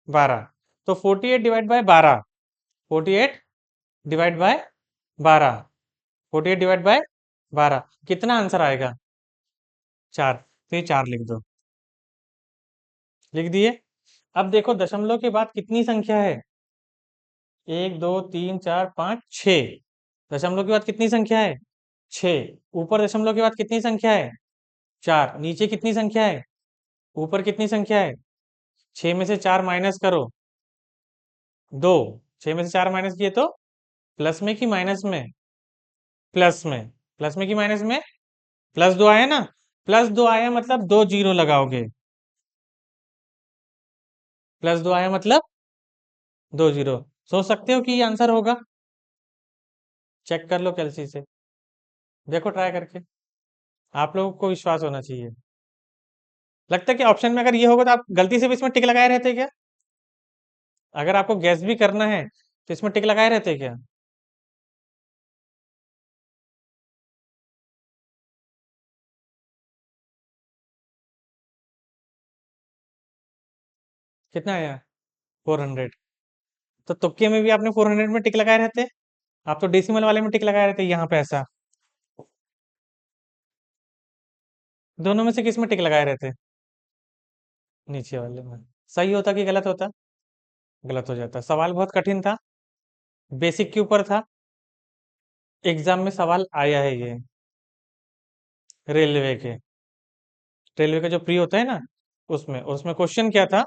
12। तो 48 divide by 12, 48 divide by 12, 48 divide by 12, कितना आंसर आएगा, 4। तो ये 4 लिख दो, लिख दिए। अब देखो दशमलव के बाद कितनी संख्या है, एक दो तीन चार पाँच छ। दशमलव के बाद कितनी संख्या है? छ। ऊपर दशमलव के बाद कितनी संख्या है? चार। नीचे कितनी संख्या है? ऊपर कितनी संख्या है? छ में से चार माइनस करो, दो। छ में से चार माइनस किए तो प्लस में कि माइनस में? प्लस में। प्लस में कि माइनस में? प्लस दो आया ना। प्लस दो आया मतलब दो जीरो लगाओगे। प्लस दो आया मतलब दो जीरो। सोच सकते हो कि ये आंसर होगा? चेक कर लो कैलसी से, देखो ट्राई करके। आप लोगों को विश्वास होना चाहिए। लगता है कि ऑप्शन में अगर ये होगा तो आप गलती से भी इसमें टिक लगाए रहते क्या? अगर आपको गैस भी करना है तो इसमें टिक लगाए रहते क्या? कितना आया? 400। तो तुक्के में भी आपने 400 में टिक लगाए रहते। आप तो डेसिमल वाले में टिक लगाए रहते यहाँ पे ऐसा। दोनों में से किस में टिक लगाए रहते? नीचे वाले में। सही होता कि गलत होता? गलत हो जाता। सवाल बहुत कठिन था, बेसिक के ऊपर था। एग्जाम में सवाल आया है ये, रेलवे के। रेलवे का जो प्री होता है ना, उसमें उसमें क्वेश्चन क्या था?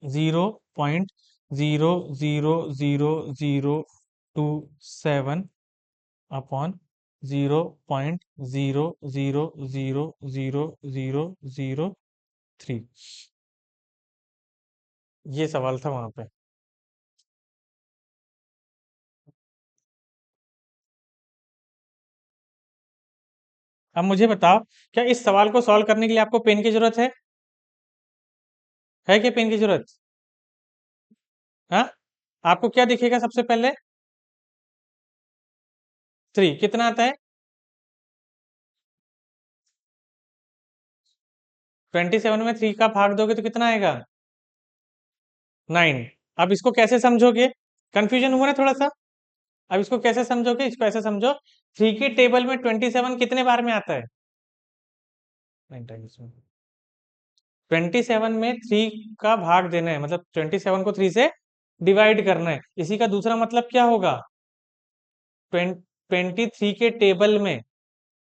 0.00027 अपॉन 0.0000003। ये सवाल था वहां पे। अब मुझे बताओ, क्या इस सवाल को सॉल्व करने के लिए आपको पेन की जरूरत है? है क्या पेन की जरूरत? हाँ। आपको क्या दिखेगा सबसे पहले? थ्री कितना आता है? 27 में थ्री का भाग दोगे तो कितना आएगा? 9। अब इसको कैसे समझोगे? कंफ्यूजन हुआ ना थोड़ा सा? अब इसको कैसे समझोगे? इसको ऐसे समझो, थ्री के टेबल में 27 कितने बार में आता है? 9 टाइम्स में। 27 में थ्री का भाग देना है, मतलब 27 को थ्री से डिवाइड करना है। इसी का दूसरा मतलब क्या होगा? 23 के टेबल में,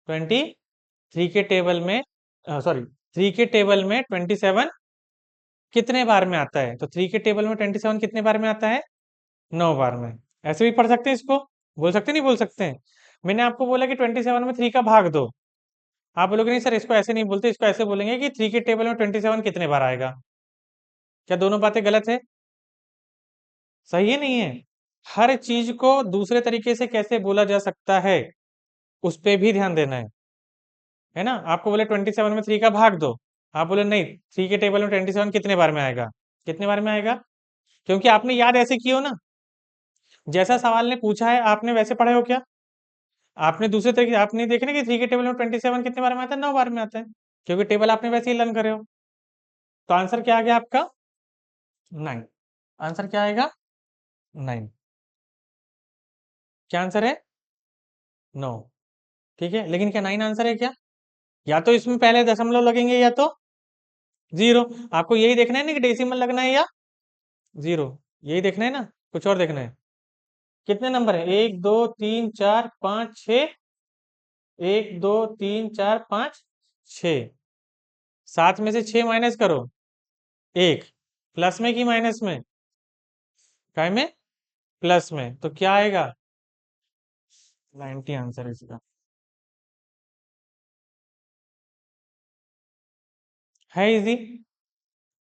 23 के टेबल में, सॉरी, थ्री के टेबल में 27 कितने बार में आता है? तो थ्री के टेबल में 27 कितने बार में आता है? 9 बार में। ऐसे भी पढ़ सकते हैं इसको, बोल सकते नहीं बोल सकते हैं? मैंने आपको बोला कि 27 में थ्री का भाग दो, आप बोलोगे नहीं सर इसको ऐसे नहीं बोलते, इसको ऐसे बोलेंगे कि थ्री के टेबल में 27 कितने बार आएगा। क्या दोनों बातें गलत है? सही है नहीं है? हर चीज को दूसरे तरीके से कैसे बोला जा सकता है, उस पे भी ध्यान देना है ना? आपको बोले 27 में थ्री का भाग दो, आप बोले नहीं, थ्री के टेबल में 27 कितने बार में आएगा? कितने बार में आएगा? क्योंकि आपने याद ऐसे किए हो ना, जैसा सवाल ने पूछा है आपने वैसे पढ़े हो क्या? आपने दूसरे तरीके आपने देखे ना कि थ्री के टेबल में 27 कितने बार में आता है? 9 बार में आता है, क्योंकि टेबल आपने वैसे ही लर्न करे हो। तो आंसर क्या आ गया आपका? 9। आंसर क्या आएगा? 9। क्या आंसर है? 9। ठीक है, लेकिन क्या 9 आंसर है क्या? या तो इसमें पहले दशमलव लगेंगे या तो जीरो। आपको यही देखना है ना कि डेसिमल लगना है या जीरो, यही देखना है ना, कुछ और देखना है? कितने नंबर है? एक दो तीन चार पाँच छ। एक दो तीन चार पाँच छ। सात में से छह माइनस करो, एक। प्लस में कि माइनस में? काय में? प्लस में। तो क्या आएगा? 90 आंसर है इसका। है इजी।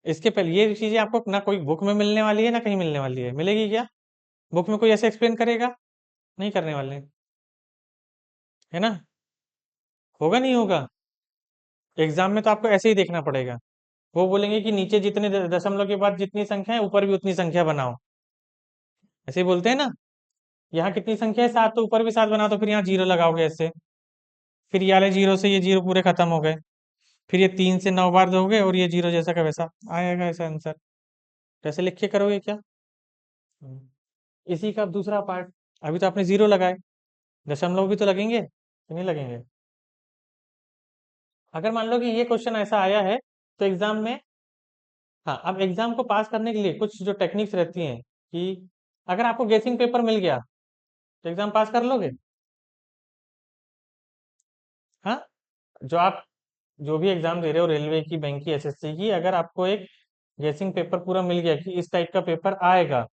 इसके पहले ये चीजें आपको ना कोई बुक में मिलने वाली है ना कहीं मिलने वाली है। मिलेगी क्या? बुक में कोई ऐसे एक्सप्लेन करेगा? नहीं करने वाले, है ना? होगा नहीं होगा? एग्जाम में तो आपको ऐसे ही देखना पड़ेगा। वो बोलेंगे कि नीचे जितने दशमलव के बाद जितनी संख्या है ऊपर भी उतनी संख्या बनाओ, ऐसे ही बोलते हैं ना। यहाँ कितनी संख्या है? सात, तो ऊपर भी सात बनाओ, तो फिर यहाँ जीरो लगाओगे ऐसे। फिर ये वाले जीरो से ये जीरो पूरे खत्म हो गए। फिर ये 3 से 9 बार दोगे और ये जीरो जैसा का वैसा आएगा ऐसा आंसर। कैसे लिख के करोगे क्या? इसी का दूसरा पार्ट। अभी तो आपने जीरो लगाए, दशमलव भी तो लगेंगे कि नहीं लगेंगे? अगर मान लो कि ये क्वेश्चन ऐसा आया है तो एग्जाम में, हाँ, अब एग्जाम को पास करने के लिए कुछ जो टेक्निक्स रहती हैं कि अगर आपको गेसिंग पेपर मिल गया तो एग्जाम पास कर लोगे? हाँ, जो आप जो भी एग्जाम दे रहे हो, रेलवे की, बैंक की, एसएससी की, अगर आपको एक गेसिंग पेपर पूरा मिल गया कि इस टाइप का पेपर आएगा,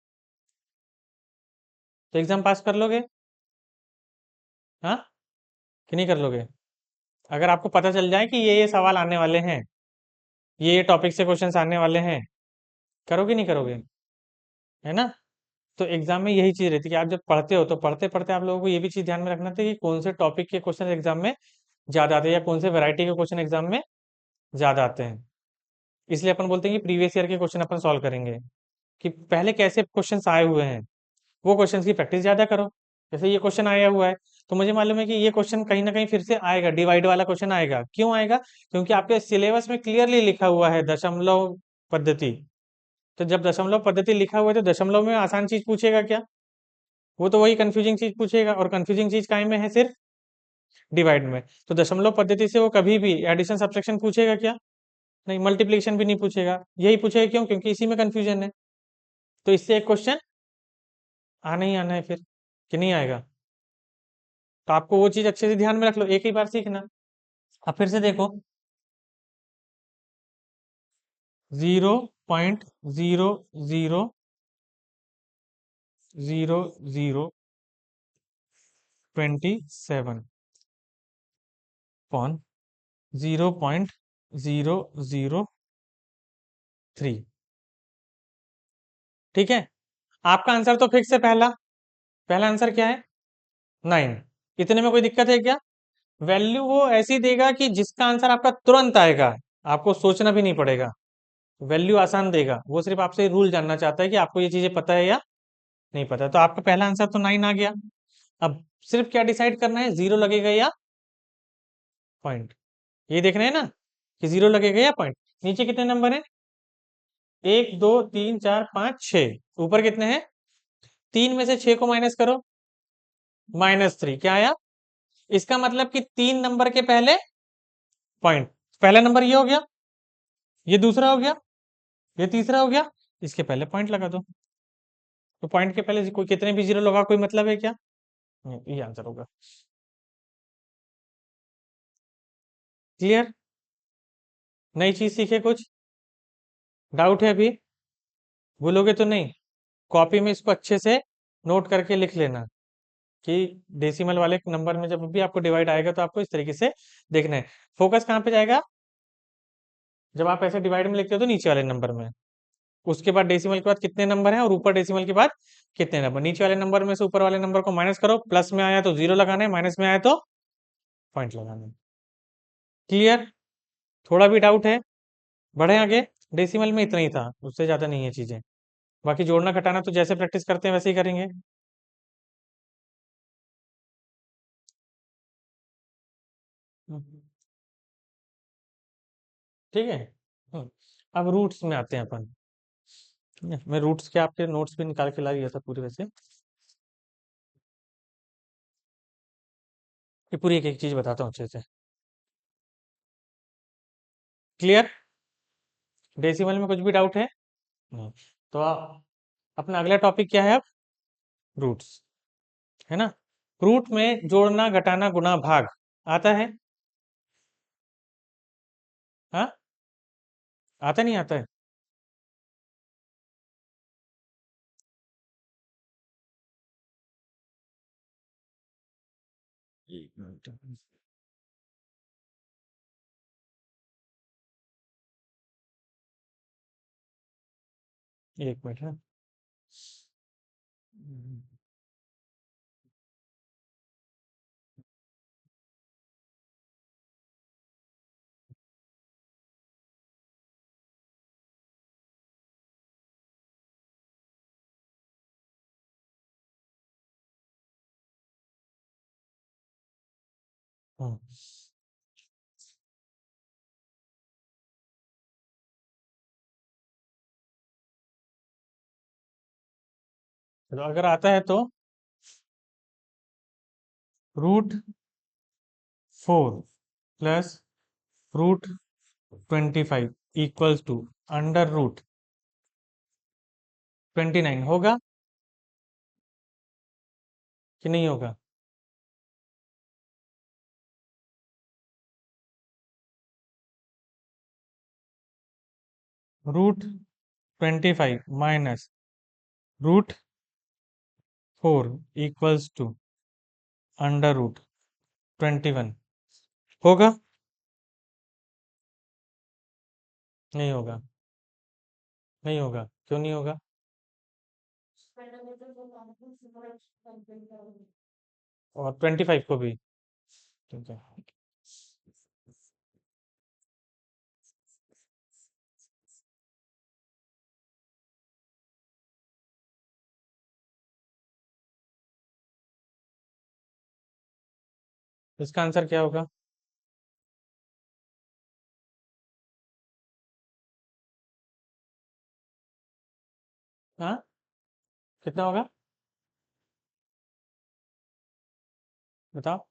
तो एग्जाम पास कर लोगे? हाँ, कि नहीं कर लोगे? अगर आपको पता चल जाए कि ये सवाल आने वाले हैं, ये टॉपिक से क्वेश्चंस आने वाले हैं, करोगे नहीं करोगे? है ना? तो एग्जाम में यही चीज रहती है कि आप जब पढ़ते हो तो पढ़ते पढ़ते आप लोगों को ये भी चीज ध्यान में रखना था कि कौन से टॉपिक के क्वेश्चन एग्जाम में ज्यादा आते हैं या कौन से वैरायटी के क्वेश्चन एग्जाम में ज्यादा आते हैं। इसलिए अपन बोलते हैं कि प्रीवियस ईयर के क्वेश्चन अपन सॉल्व करेंगे, कि पहले कैसे क्वेश्चन आए हुए हैं, वो क्वेश्चन की प्रैक्टिस ज्यादा करो। जैसे ये क्वेश्चन आया हुआ है, तो मुझे मालूम है कि ये क्वेश्चन कहीं ना कहीं फिर से आएगा, डिवाइड वाला क्वेश्चन आएगा। क्यों आएगा? क्योंकि आपके सिलेबस में क्लियरली लिखा हुआ है दशमलव पद्धति। तो जब दशमलव पद्धति लिखा हुआ है तो दशमलव में आसान चीज पूछेगा क्या? वो तो वही कंफ्यूजिंग चीज पूछेगा, और कंफ्यूजिंग चीज काय में है? सिर्फ डिवाइड में। तो दशमलव पद्धति से वो कभी भी एडिशन सब्ट्रैक्शन पूछेगा क्या? नहीं। मल्टीप्लिकेशन भी नहीं पूछेगा। यही पूछेगा, क्यों? क्योंकि इसी में कंफ्यूजन है। तो इससे एक क्वेश्चन आना ही आना है फिर, कि नहीं आएगा? तो आपको वो चीज अच्छे से ध्यान में रख लो, एक ही बार सीखना। अब फिर से देखो, 0.027 ठीक है। आपका आंसर तो फिक्स है। पहला पहला आंसर क्या है? 9। इतने में कोई दिक्कत है क्या? वैल्यू वो ऐसी देगा कि जिसका आंसर आपका तुरंत आएगा, आपको सोचना भी नहीं पड़ेगा। वैल्यू आसान देगा। वो सिर्फ आपसे रूल जानना चाहता है कि आपको ये चीजें पता है या नहीं पता। तो आपका पहला आंसर तो 9 आ गया। अब सिर्फ क्या डिसाइड करना है, जीरो लगेगा या पॉइंट? ये देखना है ना कि जीरो लगेगा या पॉइंट। नीचे कितने नंबर है? 1 2 3 4 5 6। ऊपर कितने हैं? 3 में से 6 को माइनस करो, -3। क्या आया? इसका मतलब कि 3 नंबर के पहले पॉइंट। पहला नंबर ये हो गया, ये दूसरा हो गया, ये तीसरा हो गया, इसके पहले पॉइंट लगा दो। तो पॉइंट के पहले कोई कितने भी जीरो लगा, कोई मतलब है क्या? नहीं, ये आंसर होगा। क्लियर? नई चीज सीखे कुछ? डाउट है अभी? भूलोगे तो नहीं? कॉपी में इसको अच्छे से नोट करके लिख लेना कि डेसिमल वाले नंबर में जब भी आपको डिवाइड आएगा तो आपको इस तरीके से देखना है। फोकस कहाँ पे जाएगा? जब आप ऐसे डिवाइड में लिखते हो तो नीचे वाले नंबर में। उसके बाद डेसिमल के बाद कितने नंबर हैं, और ऊपर डेसिमल के बाद कितने नंबर। नीचे वाले नंबर में से ऊपर वाले नंबर को माइनस करो। प्लस में आया तो जीरो लगाना है, माइनस में आया तो पॉइंट लगाना है। क्लियर? थोड़ा भी डाउट है? बढ़े आगे। डेसिमल में इतना ही था, उससे ज्यादा नहीं है चीजें। बाकी जोड़ना घटाना तो जैसे प्रैक्टिस करते हैं वैसे ही करेंगे। हम्म, ठीक है। अब रूट्स में आते हैं अपन। ठीक है, मैं रूट्स के आपके नोट्स भी निकाल के ला दिया था पूरे वैसे। ये पूरी एक एक चीज बताता हूँ अच्छे से। क्लियर? डेसिमल में कुछ भी डाउट है? नहीं। तो अपना अगला टॉपिक क्या है अब? रूट्स। है ना? रूट में जोड़ना घटाना गुणा भाग आता है? हाँ, आता नहीं आता है? एक मिनट। एक मिनट है। हम्म, तो अगर आता है तो √4 प्लस √25 इक्वल्स टू √29 होगा। कि नहीं होगा? √25 माइनस √4 इक्वल्स टू √21 होगा? नहीं होगा। नहीं होगा, क्यों नहीं होगा? और 25 को भी। ठीक है। इसका आंसर क्या होगा? हाँ, कितना होगा? बताओ।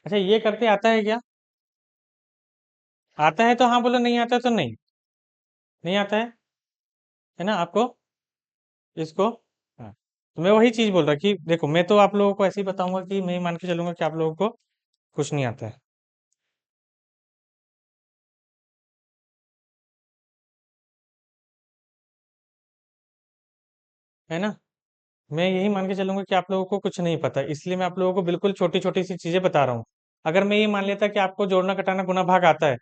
अच्छा, ये करते आता है क्या? आता है तो हाँ बोलो, नहीं आता है तो नहीं। नहीं आता है ना आपको? इसको। हाँ। तो मैं वही चीज बोल रहा कि देखो, मैं तो आप लोगों को ऐसे ही बताऊंगा कि मैं ही मान के चलूंगा कि आप लोगों को कुछ नहीं आता है ना? मैं यही मान के चलूंगा कि आप लोगों को कुछ नहीं पता, इसलिए मैं आप लोगों को बिल्कुल छोटी छोटी सी चीजें बता रहा हूँ। अगर मैं ये मान लेता कि आपको जोड़ना घटाना गुना भाग आता है,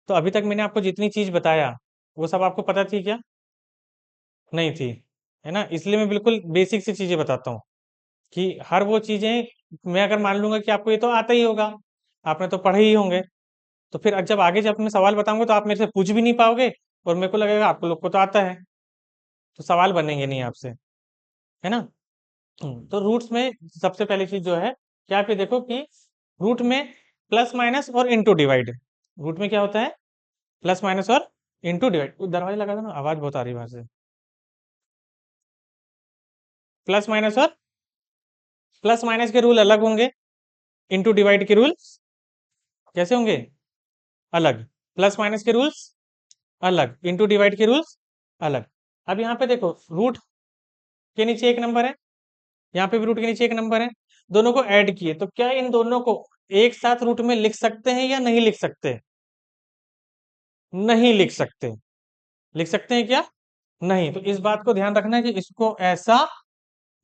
तो अभी तक मैंने आपको जितनी चीज बताया वो सब आपको पता थी क्या? नहीं थी। है ना? इसलिए मैं बिल्कुल बेसिक सी चीजें बताता हूँ कि हर वो चीजें, मैं अगर मान लूंगा कि आपको ये तो आता ही होगा, आपने तो पढ़े ही होंगे, तो फिर जब आगे जब मैं सवाल बताऊंगा तो आप मेरे से पूछ भी नहीं पाओगे, और मेरे को लगेगा आपको लोग को तो आता है, तो सवाल बनेंगे नहीं आपसे। है ना? तो रूट्स में सबसे पहली चीज जो है, क्या आप ये देखो कि रूट में प्लस माइनस और इनटू डिवाइड। रूट में क्या होता है? प्लस माइनस और इनटू डिवाइड। दरवाजा लगा दो ना, आवाज बहुत आ रही है बाहर से। प्लस माइनस और, प्लस माइनस के रूल अलग होंगे, इनटू डिवाइड के रूल कैसे होंगे? अलग। प्लस माइनस के रूल्स अलग, इनटू डिवाइड के रूल्स अलग। अब यहाँ पे देखो, रूट के नीचे एक नंबर है, यहाँ पे भी रूट के नीचे एक नंबर है, दोनों को ऐड किए, तो क्या इन दोनों को एक साथ रूट में लिख सकते हैं या नहीं लिख सकते? नहीं लिख सकते। लिख सकते हैं क्या? नहीं। तो इस बात को ध्यान रखना है कि इसको ऐसा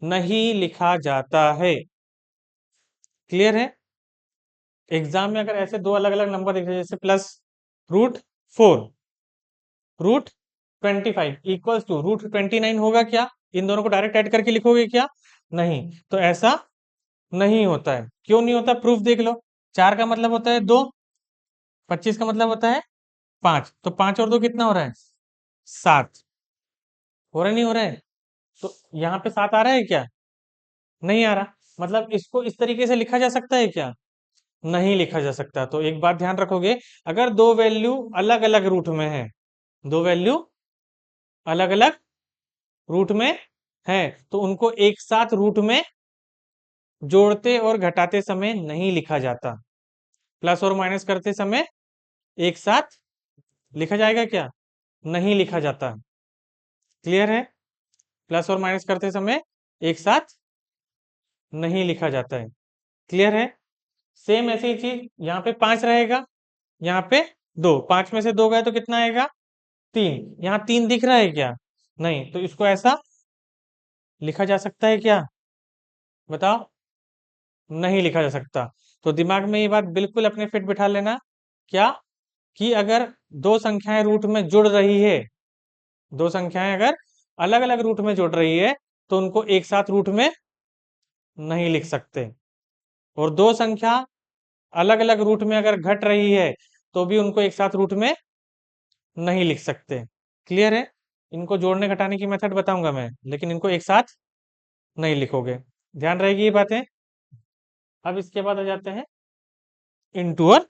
नहीं लिखा जाता है। क्लियर है? एग्जाम में अगर ऐसे दो अलग अलग नंबर दिखे, जैसे +√4 √25 इक्वल्स टू √29 होगा क्या? इन दोनों को डायरेक्ट ऐड करके लिखोगे क्या? नहीं। तो ऐसा नहीं होता है। क्यों नहीं होता? प्रूफ देख लो। 4 का मतलब होता है 2, 25 का मतलब होता है 5, तो 5 और 2 कितना हो रहा है? 7। हो रहा है, नहीं हो रहा है? तो यहाँ पे 7 आ रहा है क्या? नहीं आ रहा। मतलब इसको इस तरीके से लिखा जा सकता है क्या? नहीं लिखा जा सकता। तो एक बात ध्यान रखोगे, अगर दो वैल्यू अलग अलग रूट में है, दो वैल्यू अलग अलग रूट में है, तो उनको एक साथ रूट में जोड़ते और घटाते समय नहीं लिखा जाता। प्लस और माइनस करते समय एक साथ लिखा जाएगा क्या? नहीं लिखा जाता। क्लियर है? प्लस और माइनस करते समय एक साथ नहीं लिखा जाता है। क्लियर है? सेम ऐसी ही चीज यहाँ पे 5 रहेगा, यहाँ पे 2, 5 में से 2 गए तो कितना आएगा? 3। यहाँ 3 दिख रहा है क्या? नहीं। तो इसको ऐसा लिखा जा सकता है क्या? बताओ। नहीं लिखा जा सकता। तो दिमाग में ये बात बिल्कुल अपने फिट बिठा लेना, क्या? कि अगर दो संख्याएं रूट में जुड़ रही है, दो संख्याएं अगर अलग अलग रूट में जुड़ रही है, तो उनको एक साथ रूट में नहीं लिख सकते। और दो संख्या अलग अलग रूट में अगर घट रही है, तो भी उनको एक साथ रूट में नहीं लिख सकते। क्लियर है? इनको जोड़ने घटाने की मेथड बताऊंगा मैं, लेकिन इनको एक साथ नहीं लिखोगे। ध्यान रहेगी ये बातें। अब इसके बाद आ जाते हैं इनटू और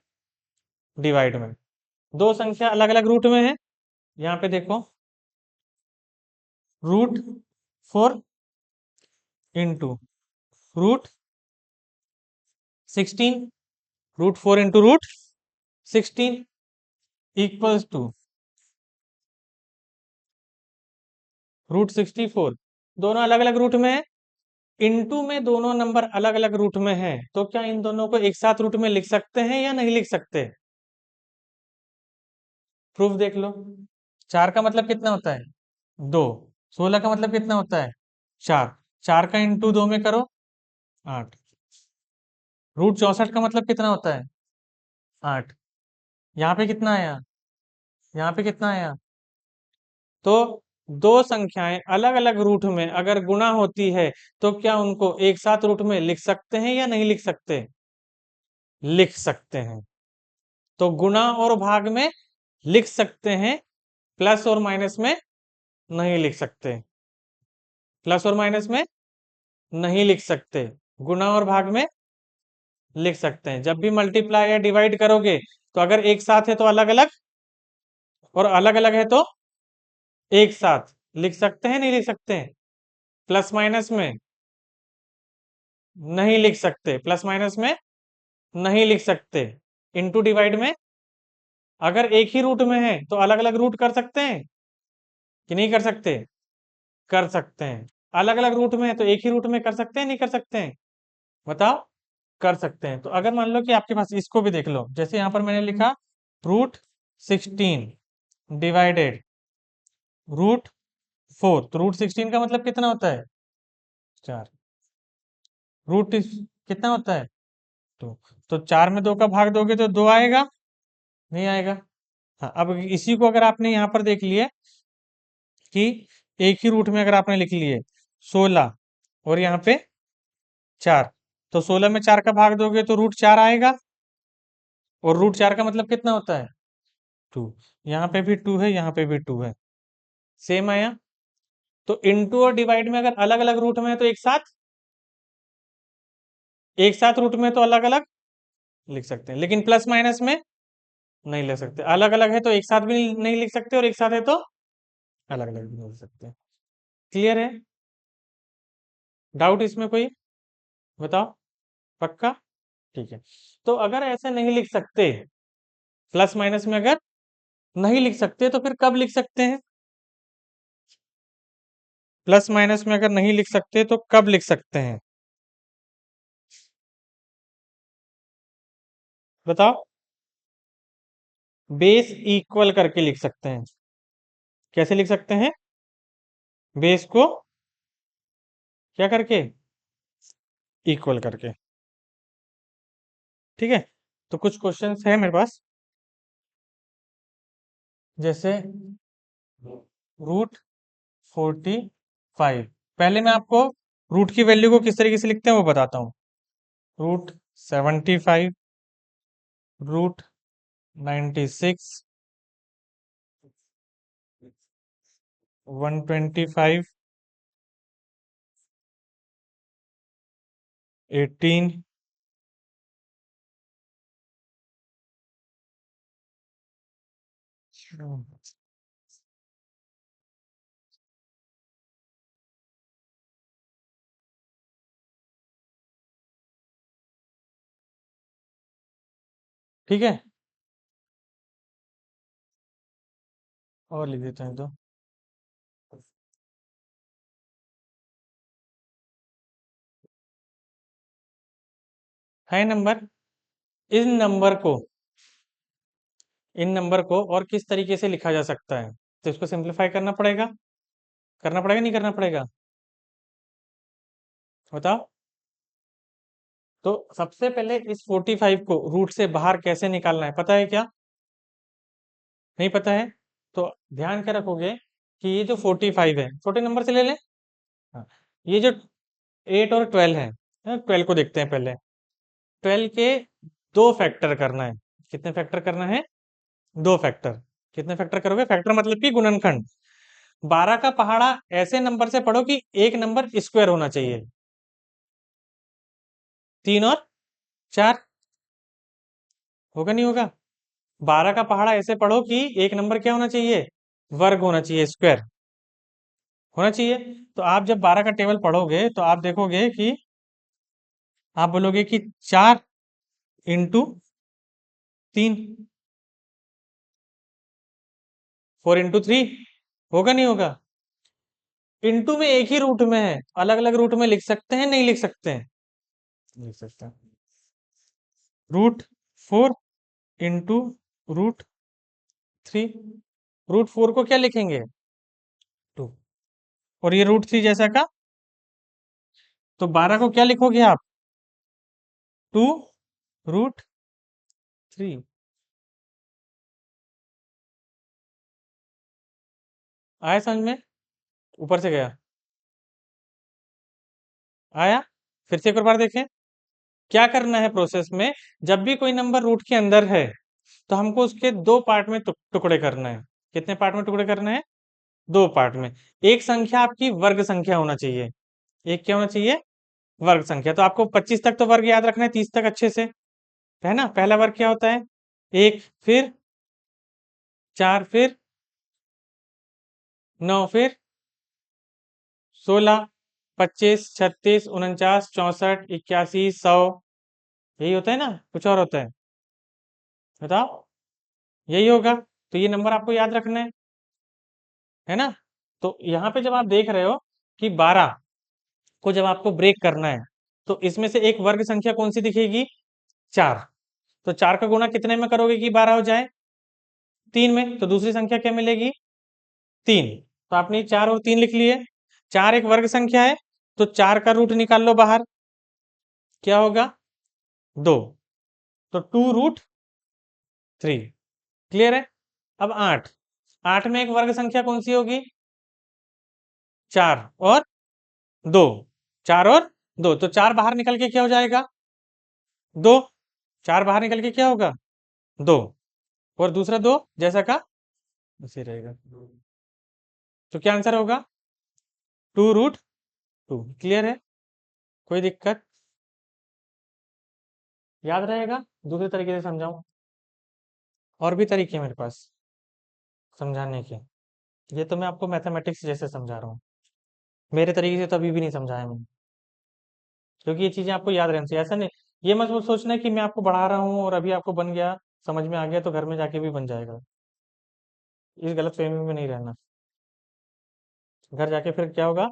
डिवाइड में। दो संख्या अलग अलग रूट में है, यहाँ पे देखो, √4 इंटू √16, √4 इंटू √16 इक्वल्स टू √64। दोनों अलग अलग रूट में है, इनटू में दोनों नंबर अलग अलग रूट में हैं, तो क्या इन दोनों को एक साथ रूट में लिख सकते हैं या नहीं लिख सकते? प्रूफ देख लो। 4 का मतलब कितना होता है? 2। 16 का मतलब कितना होता है? 4। 4 का इंटू 2 में करो, 8। रूट 64 का मतलब कितना होता है? 8। यहाँ पे कितना आया? यहाँ पे कितना आया? तो दो संख्याएं अलग अलग रूट में अगर गुणा होती है, तो क्या उनको एक साथ रूट में लिख सकते हैं या नहीं लिख सकते? लिख सकते हैं। तो गुणा और भाग में लिख सकते हैं, प्लस और माइनस में नहीं लिख सकते। प्लस और माइनस में नहीं लिख सकते, गुणा और भाग में लिख सकते हैं। जब भी मल्टीप्लाई या डिवाइड करोगे, तो अगर एक साथ है तो अलग अलग, और अलग अलग है तो एक साथ लिख सकते हैं, नहीं लिख सकते हैं? प्लस माइनस में नहीं लिख सकते, प्लस माइनस में नहीं लिख सकते। इनटू डिवाइड में अगर एक ही रूट में है तो अलग अलग रूट कर सकते हैं कि नहीं कर सकते? कर सकते हैं। अलग अलग रूट में है तो एक ही रूट में कर सकते हैं, नहीं कर सकते हैं? बताओ। कर सकते हैं। तो अगर मान लो कि आपके पास, इसको भी देख लो, जैसे यहां पर मैंने लिखा √16 डिवाइडेड √4, तो √16 का मतलब कितना होता है? 4। रूट कितना होता है? 2। तो 4 में 2 का भाग दोगे तो 2 आएगा, नहीं आएगा? हाँ, अब इसी को अगर आपने यहाँ पर देख लिए कि एक ही रूट में अगर आपने लिख लिए 16 और यहाँ पे 4, तो 16 में 4 का भाग दोगे तो √4 आएगा, और √4 का मतलब कितना होता है? 2। यहाँ पे भी 2 है, यहाँ पे भी 2 है, सेम आया। तो इनटू और डिवाइड में अगर अलग अलग रूट में है तो एक साथ रूट में तो अलग अलग लिख सकते हैं, लेकिन प्लस माइनस में नहीं लिख सकते। अलग अलग है तो एक साथ भी नहीं लिख सकते, और एक साथ है तो अलग अलग भी नहीं लिख सकते। क्लियर है? डाउट इसमें कोई? बताओ। पक्का? ठीक है। तो अगर ऐसे नहीं लिख सकते, प्लस माइनस में अगर नहीं लिख सकते, तो फिर कब लिख सकते हैं? प्लस माइनस में अगर नहीं लिख सकते तो कब लिख सकते हैं? बताओ। बेस इक्वल करके लिख सकते हैं। कैसे लिख सकते हैं? बेस को क्या करके? इक्वल करके। ठीक है। तो कुछ क्वेश्चंस है मेरे पास, जैसे √45। पहले मैं आपको रूट की वैल्यू को किस तरीके से लिखते हैं वो बताता हूँ। √75, √96, 125, 18, ठीक है। और लिख देते हैं तो है नंबर। इन नंबर को इन नंबर को और किस तरीके से लिखा जा सकता है? तो इसको सिंप्लीफाई करना पड़ेगा, नहीं करना पड़ेगा? बताओ। तो सबसे पहले इस 45 को रूट से बाहर कैसे निकालना है, पता है क्या? नहीं पता है? तो ध्यान क्या रखोगे कि ये जो 45 है, छोटे नंबर से ले लें। हाँ, ये जो 8 और 12 है, 12 को देखते हैं पहले। 12 के 2 फैक्टर करना है। कितने फैक्टर करना है? 2 फैक्टर। कितने फैक्टर करोगे? फैक्टर मतलब कि गुणनखंड। 12 का पहाड़ा ऐसे नंबर से पढ़ो कि एक नंबर स्क्वायर होना चाहिए। 3 और 4 होगा, नहीं होगा? 12 का पहाड़ा ऐसे पढ़ो कि एक नंबर क्या होना चाहिए? वर्ग होना चाहिए, स्क्वायर होना चाहिए। तो आप जब 12 का टेबल पढ़ोगे तो आप देखोगे कि आप बोलोगे कि 4 × 3, 4 × 3 होगा, नहीं होगा? इंटू में एक ही रूट में है, अलग अलग रूट में लिख सकते हैं, नहीं लिख सकते हैं? लिख सकते हैं। √4 इंटू √3। √4 को क्या लिखेंगे? 2। और ये √3 जैसा का, तो 12 को क्या लिखोगे आप? 2√3। आया समझ में? ऊपर से गया? आया? फिर से एक और बार देखें। क्या करना है प्रोसेस में? जब भी कोई नंबर रूट के अंदर है, तो हमको उसके दो पार्ट में टुकड़े करना है। कितने पार्ट में टुकड़े करने हैं? दो पार्ट में। एक संख्या आपकी वर्ग संख्या होना चाहिए। एक क्या होना चाहिए? वर्ग संख्या। तो आपको 25 तक तो वर्ग याद रखना है, 30 तक अच्छे से, है ना? पहला वर्ग क्या होता है? 1, फिर 4, फिर 9, फिर 16, 25, 36, 49, 64, 81, 100। यही होता है ना? कुछ और होता है? बताओ। यही होगा। तो ये नंबर आपको याद रखना है ना? तो यहाँ पे जब आप देख रहे हो कि 12 को जब आपको ब्रेक करना है, तो इसमें से एक वर्ग संख्या कौन सी दिखेगी? 4। तो 4 का गुणा कितने में करोगे कि 12 हो जाए? 3 में। तो दूसरी संख्या क्या मिलेगी? 3। तो आपने 4 और 3 लिख लिए। 4 एक वर्ग संख्या है, तो 4 का रूट निकाल लो बाहर। क्या होगा? 2। तो 2√3। क्लियर है? अब 8। 8 में एक वर्ग संख्या कौन सी होगी? 4 और 2। 4 और 2, तो 4 बाहर निकल के क्या हो जाएगा? 2। 4 बाहर निकल के क्या होगा? 2। और दूसरा 2 जैसा का उसे रहेगा। तो क्या आंसर होगा? 2√2। क्लियर है? कोई दिक्कत? याद रहेगा? दूसरे तरीके से समझाऊं? और भी तरीके हैं मेरे पास समझाने के। ये तो मैं आपको मैथमेटिक्स जैसे समझा रहा हूँ। मेरे तरीके से तो अभी भी नहीं समझाया मैंने, क्योंकि ये चीजें आपको याद रहनी चाहिए। ऐसा नहीं, ये मत वो सोचना है कि मैं आपको पढ़ा रहा हूँ और अभी आपको बन गया, समझ में आ गया तो घर में जाके भी बन जाएगा। इस गलत फहमी में नहीं रहना। घर जाके फिर क्या होगा?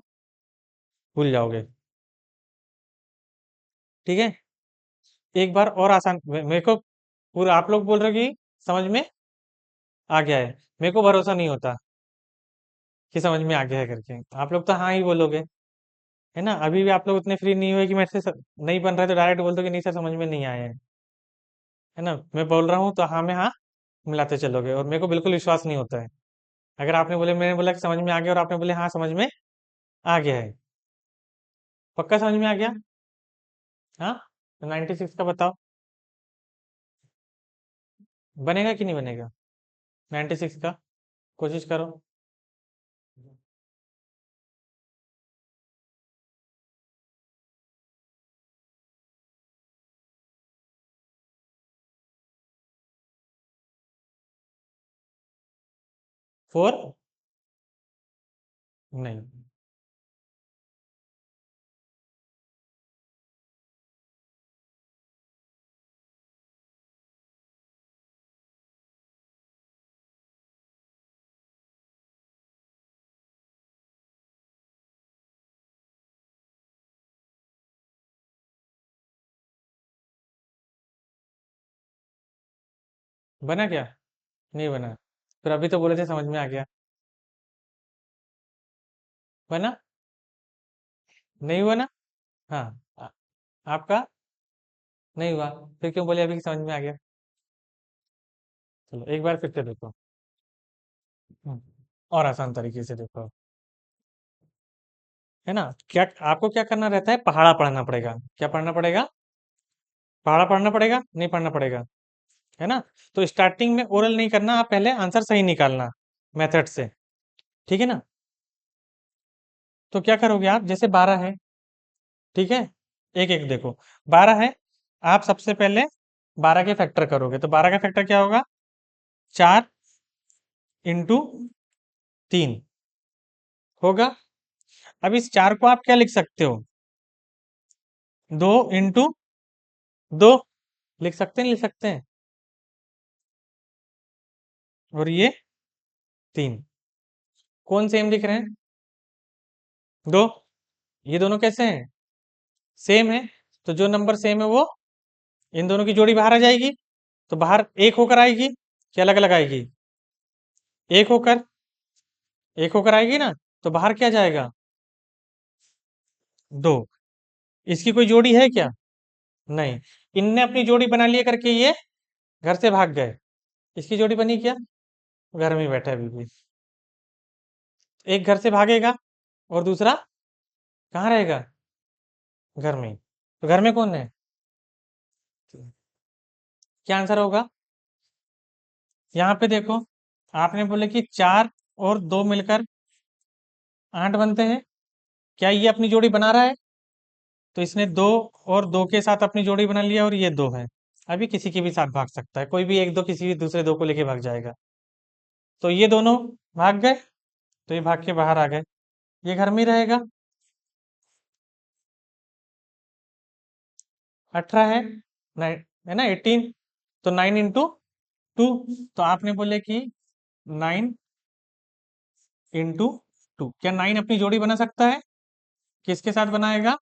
भूल जाओगे। ठीक है? एक बार और आसान मेरे को पूरा आप लोग बोल रहे हो कि समझ में आ गया है, मेरे को भरोसा नहीं होता कि समझ में आ गया है करके। आप लोग तो हाँ ही बोलोगे, है ना? अभी भी आप लोग उतने फ्री नहीं हुए कि मेरे से नहीं बन रहा है तो डायरेक्ट बोल दो कि नहीं सर समझ में नहीं आया है ना? मैं बोल रहा हूँ तो हाँ में हाँ मिलाते चलोगे, और मेरे को बिल्कुल विश्वास नहीं होता है। अगर आपने बोले, मैंने बोला कि समझ में आ गया और आपने बोले हाँ समझ में आ गया है, पक्का समझ में आ गया? हाँ? तो 96 का बताओ, बनेगा कि नहीं बनेगा? 96 का कोशिश करो। 4? नहीं। बना क्या? नहीं बना? फिर अभी तो बोले थे समझ में आ गया। बना? नहीं हुआ ना? हाँ। आपका नहीं हुआ? फिर क्यों बोले अभी कि समझ में आ गया? चलो एक बार फिर से देखो। हम्म, और आसान तरीके से देखो, है ना? क्या आपको क्या करना रहता है? पहाड़ा पढ़ना पड़ेगा। क्या पढ़ना पड़ेगा? पहाड़ा पढ़ना पड़ेगा, नहीं पढ़ना पड़ेगा? है ना? तो स्टार्टिंग में ओरल नहीं करना, आप पहले आंसर सही निकालना मेथड से। ठीक है ना? तो क्या करोगे आप? जैसे 12 है, ठीक है? एक एक देखो। 12 है, आप सबसे पहले 12 के फैक्टर करोगे, तो 12 का फैक्टर क्या होगा? 4 इंटू 3 होगा। अब इस 4 को आप क्या लिख सकते हो? 2 इंटू 2 लिख सकते हैं, लिख सकते हैं। और ये 3 कौन सेम लिख रहे हैं? दो। ये दोनों कैसे हैं? सेम है। तो जो नंबर सेम है वो इन दोनों की जोड़ी बाहर आ जाएगी। तो बाहर एक होकर आएगी कि अलग अलग आएगी? एक होकर। एक होकर आएगी ना। तो बाहर क्या जाएगा? दो। इसकी कोई जोड़ी है क्या? नहीं। इनने अपनी जोड़ी बना लिया करके ये घर से भाग गए। इसकी जोड़ी बनी क्या? घर में ही बैठा है अभी भी। एक घर से भागेगा और दूसरा कहाँ रहेगा? घर में ही। तो घर में कौन है? क्या आंसर होगा? यहाँ पे देखो, आपने बोले कि 4 और 2 मिलकर 8 बनते हैं। क्या ये अपनी जोड़ी बना रहा है? तो इसने 2 और 2 के साथ अपनी जोड़ी बना लिया और ये 2 है। अभी किसी के भी साथ भाग सकता है, कोई भी एक दो किसी भी दूसरे 2 को लेके भाग जाएगा। तो ये दोनों भाग गए। तो ये भाग के बाहर आ गए। ये घर में ही रहेगा। 18 है। 9 है ना, 18। तो 9 into 2। तो आपने बोले कि 9 into 2। क्या 9 अपनी जोड़ी बना सकता है? किसके साथ बनाएगा?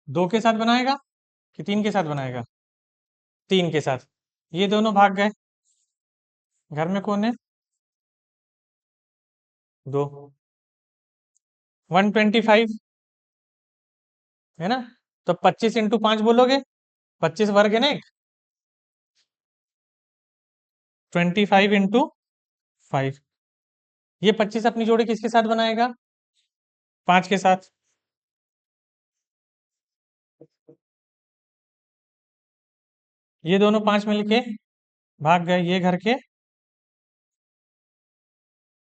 2 के साथ बनाएगा कि 3 के साथ बनाएगा? 3 के साथ। ये दोनों भाग गए। घर में कौन है? 2। 125 है ना। तो 25 into 5 बोलोगे? 25 वर्ग है ना एक। 25 into 5। ये 25 अपनी जोड़ी किसके साथ बनाएगा? 5 के साथ। ये दोनों 5 मिलके भाग गए। ये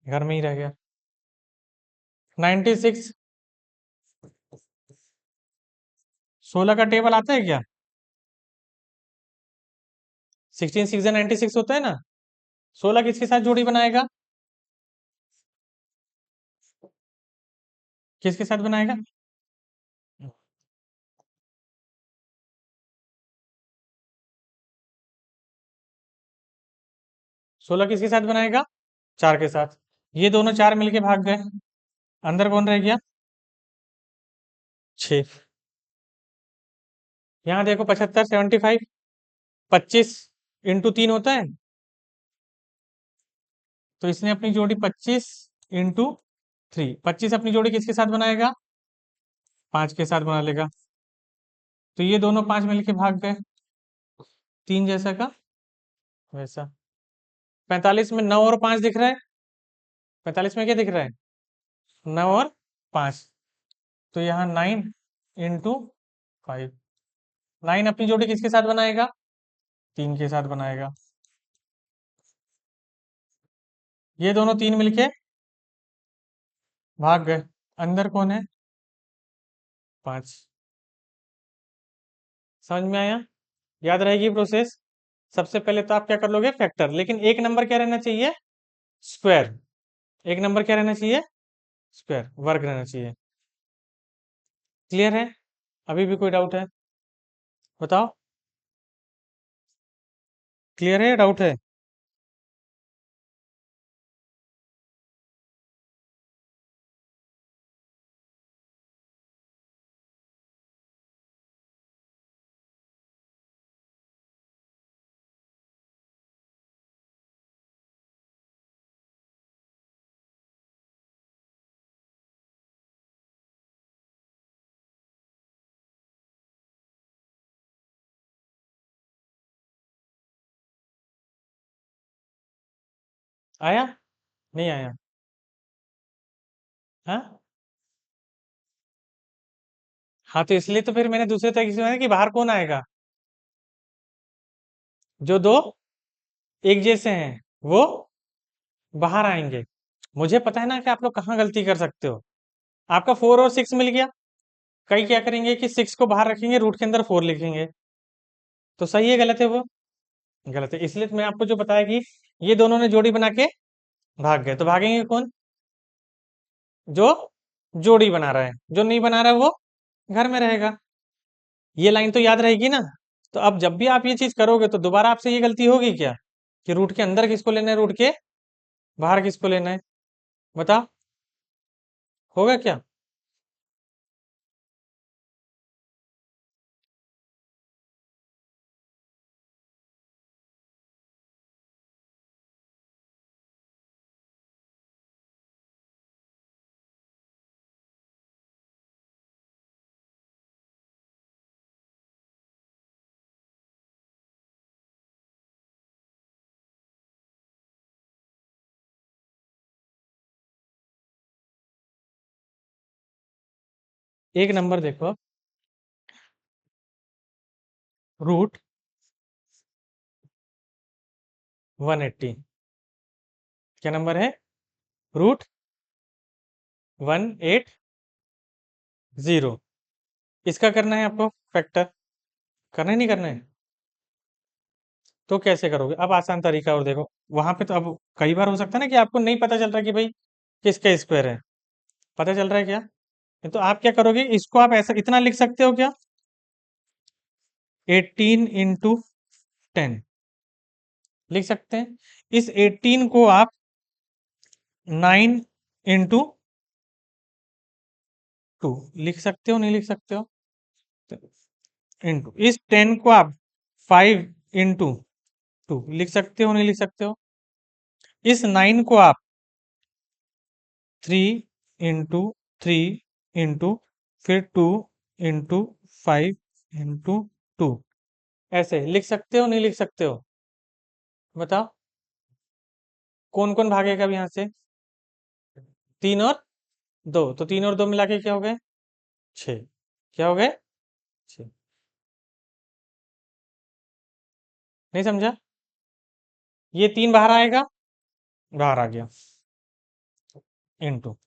घर में ही रह गया। 96। 16 का टेबल आता है क्या? 16 6 96 होता है ना। 16 किसके साथ जोड़ी बनाएगा? किसके साथ बनाएगा? 16 किसके साथ बनाएगा? 4 के साथ। ये दोनों 4 मिलके भाग गए। अंदर कौन रह गया? 6। यहाँ देखो, 75 75। 25 into 3 होता है। तो इसने अपनी जोड़ी 25 into 3। 25 अपनी जोड़ी किसके साथ बनाएगा? 5 के साथ बना लेगा। तो ये दोनों 5 मिलके भाग गए। 3 जैसा का वैसा। 45 में 9 और 5 दिख रहा है। 45 में क्या दिख रहा है? 9 और 5। तो यहाँ 9 into 5। 9 अपनी जोड़ी किसके साथ बनाएगा? 3 के साथ बनाएगा। ये दोनों 3 मिलके भाग गए। अंदर कौन है? 5। समझ में आया? याद रहेगी प्रोसेस। सबसे पहले तो आप क्या कर लोगे? फैक्टर। लेकिन एक नंबर क्या रहना चाहिए? स्क्वायर। एक नंबर क्या रहना चाहिए? स्क्वायर, वर्ग रहना चाहिए। क्लियर है? अभी भी कोई डाउट है? बताओ। क्लियर है या डाउट है? आया? नहीं आया? हाँ। हाँ, तो इसलिए तो फिर मैंने दूसरे तरीके से बनाया कि बाहर कौन आएगा? जो दो एक जैसे हैं वो बाहर आएंगे। मुझे पता है ना कि आप लोग कहाँ गलती कर सकते हो। आपका 4 और 6 मिल गया। कई क्या करेंगे कि 6 को बाहर रखेंगे, रूट के अंदर 4 लिखेंगे। तो सही है गलत है वो? गलत है। इसलिए तो मैं आपको जो बताया कि ये दोनों ने जोड़ी बना के भाग गए। तो भागेंगे कौन? जो जोड़ी बना रहा है। जो नहीं बना रहा है वो घर में रहेगा। ये लाइन तो याद रहेगी ना। तो अब जब भी आप ये चीज करोगे तो दोबारा आपसे ये गलती होगी क्या कि रूट के अंदर किसको लेना है, रूट के बाहर किसको लेना है बता, होगा क्या? एक नंबर देखो, रूट 180, क्या नंबर है? रूट 180। इसका करना है आपको फैक्टर, करना ही नहीं करना है? तो कैसे करोगे? अब आसान तरीका और देखो, वहां पे तो अब कई बार हो सकता है ना कि आपको नहीं पता चल रहा कि भाई किसका स्क्वायर है, पता चल रहा है क्या? तो आप क्या करोगे, इसको आप ऐसा इतना लिख सकते हो क्या, 18 × 10 लिख सकते हैं। इस 18 को आप 9 × 2 लिख सकते हो, नहीं लिख सकते हो? इंटू इस 10 को आप 5 × 2 लिख सकते हो, नहीं लिख सकते हो? इस 9 को आप 3 × 3 फिर 2 × 5 × 2 ऐसे लिख सकते हो, नहीं लिख सकते हो? बताओ, कौन कौन भागेगा अब यहाँ से? 3 और 2, तो 3 और 2 मिला के क्या हो गए? 6। क्या हो गए? 6। नहीं समझा? ये 3 बाहर आएगा, बाहर आ गया, इंटू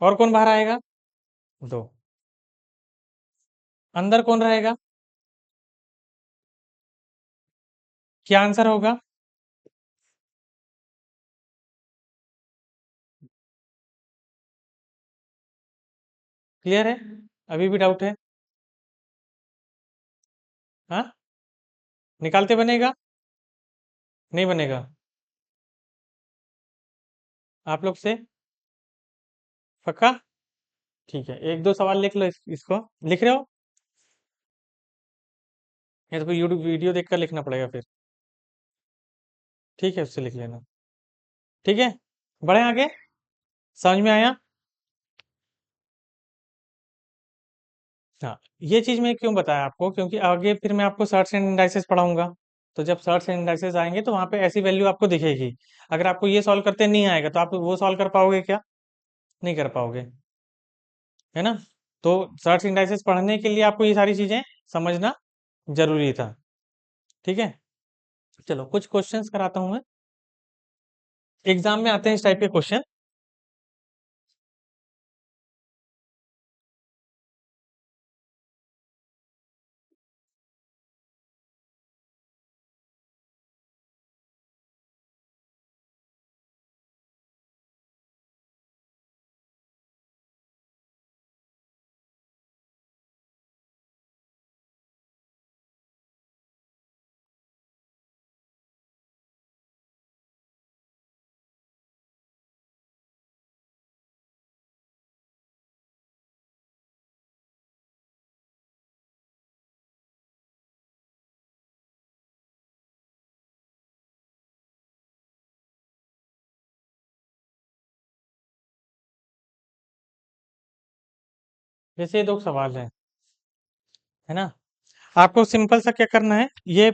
और कौन बाहर आएगा? 2। अंदर कौन रहेगा? क्या आंसर होगा? क्लियर है? अभी भी डाउट है? हाँ, निकालते बनेगा? नहीं बनेगा? आप लोग से पक्का? ठीक है, एक दो सवाल लिख लो, इसको लिख रहे हो? या तो फिर यूट्यूब वीडियो देखकर लिखना पड़ेगा फिर? ठीक है, उससे लिख लेना। ठीक है, बढ़े आगे, समझ में आया? हाँ, ये चीज मैं क्यों बताया आपको, क्योंकि आगे फिर मैं आपको सर्च एंड इंडाइसेस पढ़ाऊंगा। तो जब सर्च एंड इंडाइसेस आएंगे तो वहां पे ऐसी वैल्यू आपको दिखेगी। अगर आपको ये सॉल्व करते नहीं आएगा तो आप वो सॉल्व कर पाओगे क्या? नहीं कर पाओगे, है ना? तो सर्च इंडाइसेस पढ़ने के लिए आपको ये सारी चीजें समझना जरूरी था। ठीक है, चलो कुछ क्वेश्चंस कराता हूं मैं, एग्जाम में आते हैं इस टाइप के क्वेश्चन। जैसे ये दो सवाल है ना? आपको सिंपल सा क्या करना है, ये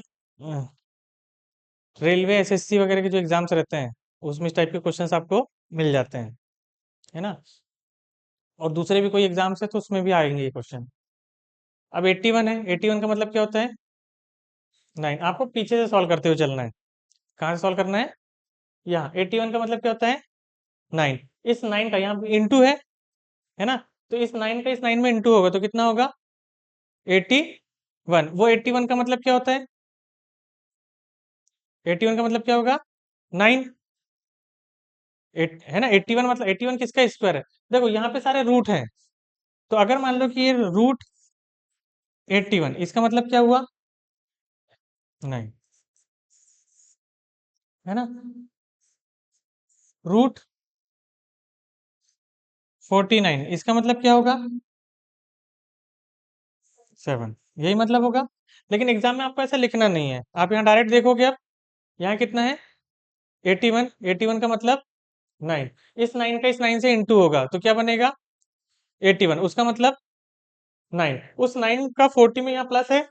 रेलवे एसएससी वगैरह के जो एग्जाम्स रहते हैं उसमें इस टाइप के क्वेश्चंस आपको मिल जाते हैं, है ना? और दूसरे भी कोई एग्जाम्स है तो उसमें भी आएंगे ये क्वेश्चन। अब 81 है, 81 का मतलब क्या होता है? 9। आपको पीछे से सॉल्व करते हुए चलना है। कहाँ से सॉल्व करना है? यहाँ 81 का मतलब क्या होता है? 9। इस 9 का यहाँ पे इंटू है ना? तो इस 9 का इस 9 में इंटू होगा तो कितना होगा? 81। वो 81 का मतलब क्या होता है? 81 का मतलब क्या होगा? 9। है ना? 81 मतलब 81 किसका स्क्वायर है? देखो यहाँ पे सारे रूट हैं, तो अगर मान लो कि ये रूट 81, इसका मतलब क्या हुआ? 9, है ना? रूट 49, इसका मतलब क्या होगा? 7, यही मतलब होगा। लेकिन एग्जाम में आपको ऐसा लिखना नहीं है, आप यहाँ डायरेक्ट देखोगे। अब यहाँ कितना है? 81, 81 का मतलब 9, इस 9 का इस 9 से इंटू होगा तो क्या बनेगा? 81, उसका मतलब 9, उस 9 का 40 में यहाँ प्लस है,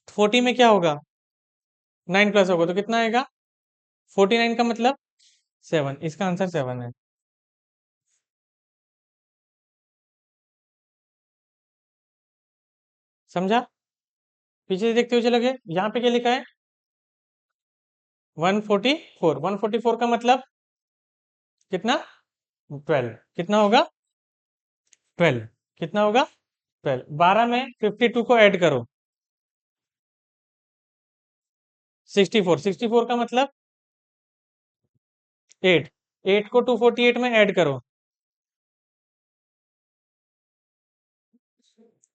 40 में क्या होगा? 9 प्लस होगा तो कितना आएगा? 49 का मतलब 7, इसका आंसर 7 है। समझा? पीछे से देखते हुए चलोगे, यहाँ पे क्या लिखा है? 144, 144 का मतलब कितना? 12, कितना होगा? 12, कितना होगा? 12, 12 में 52 को ऐड करो, 64, 64 का मतलब 8, 8 को 248 में ऐड करो,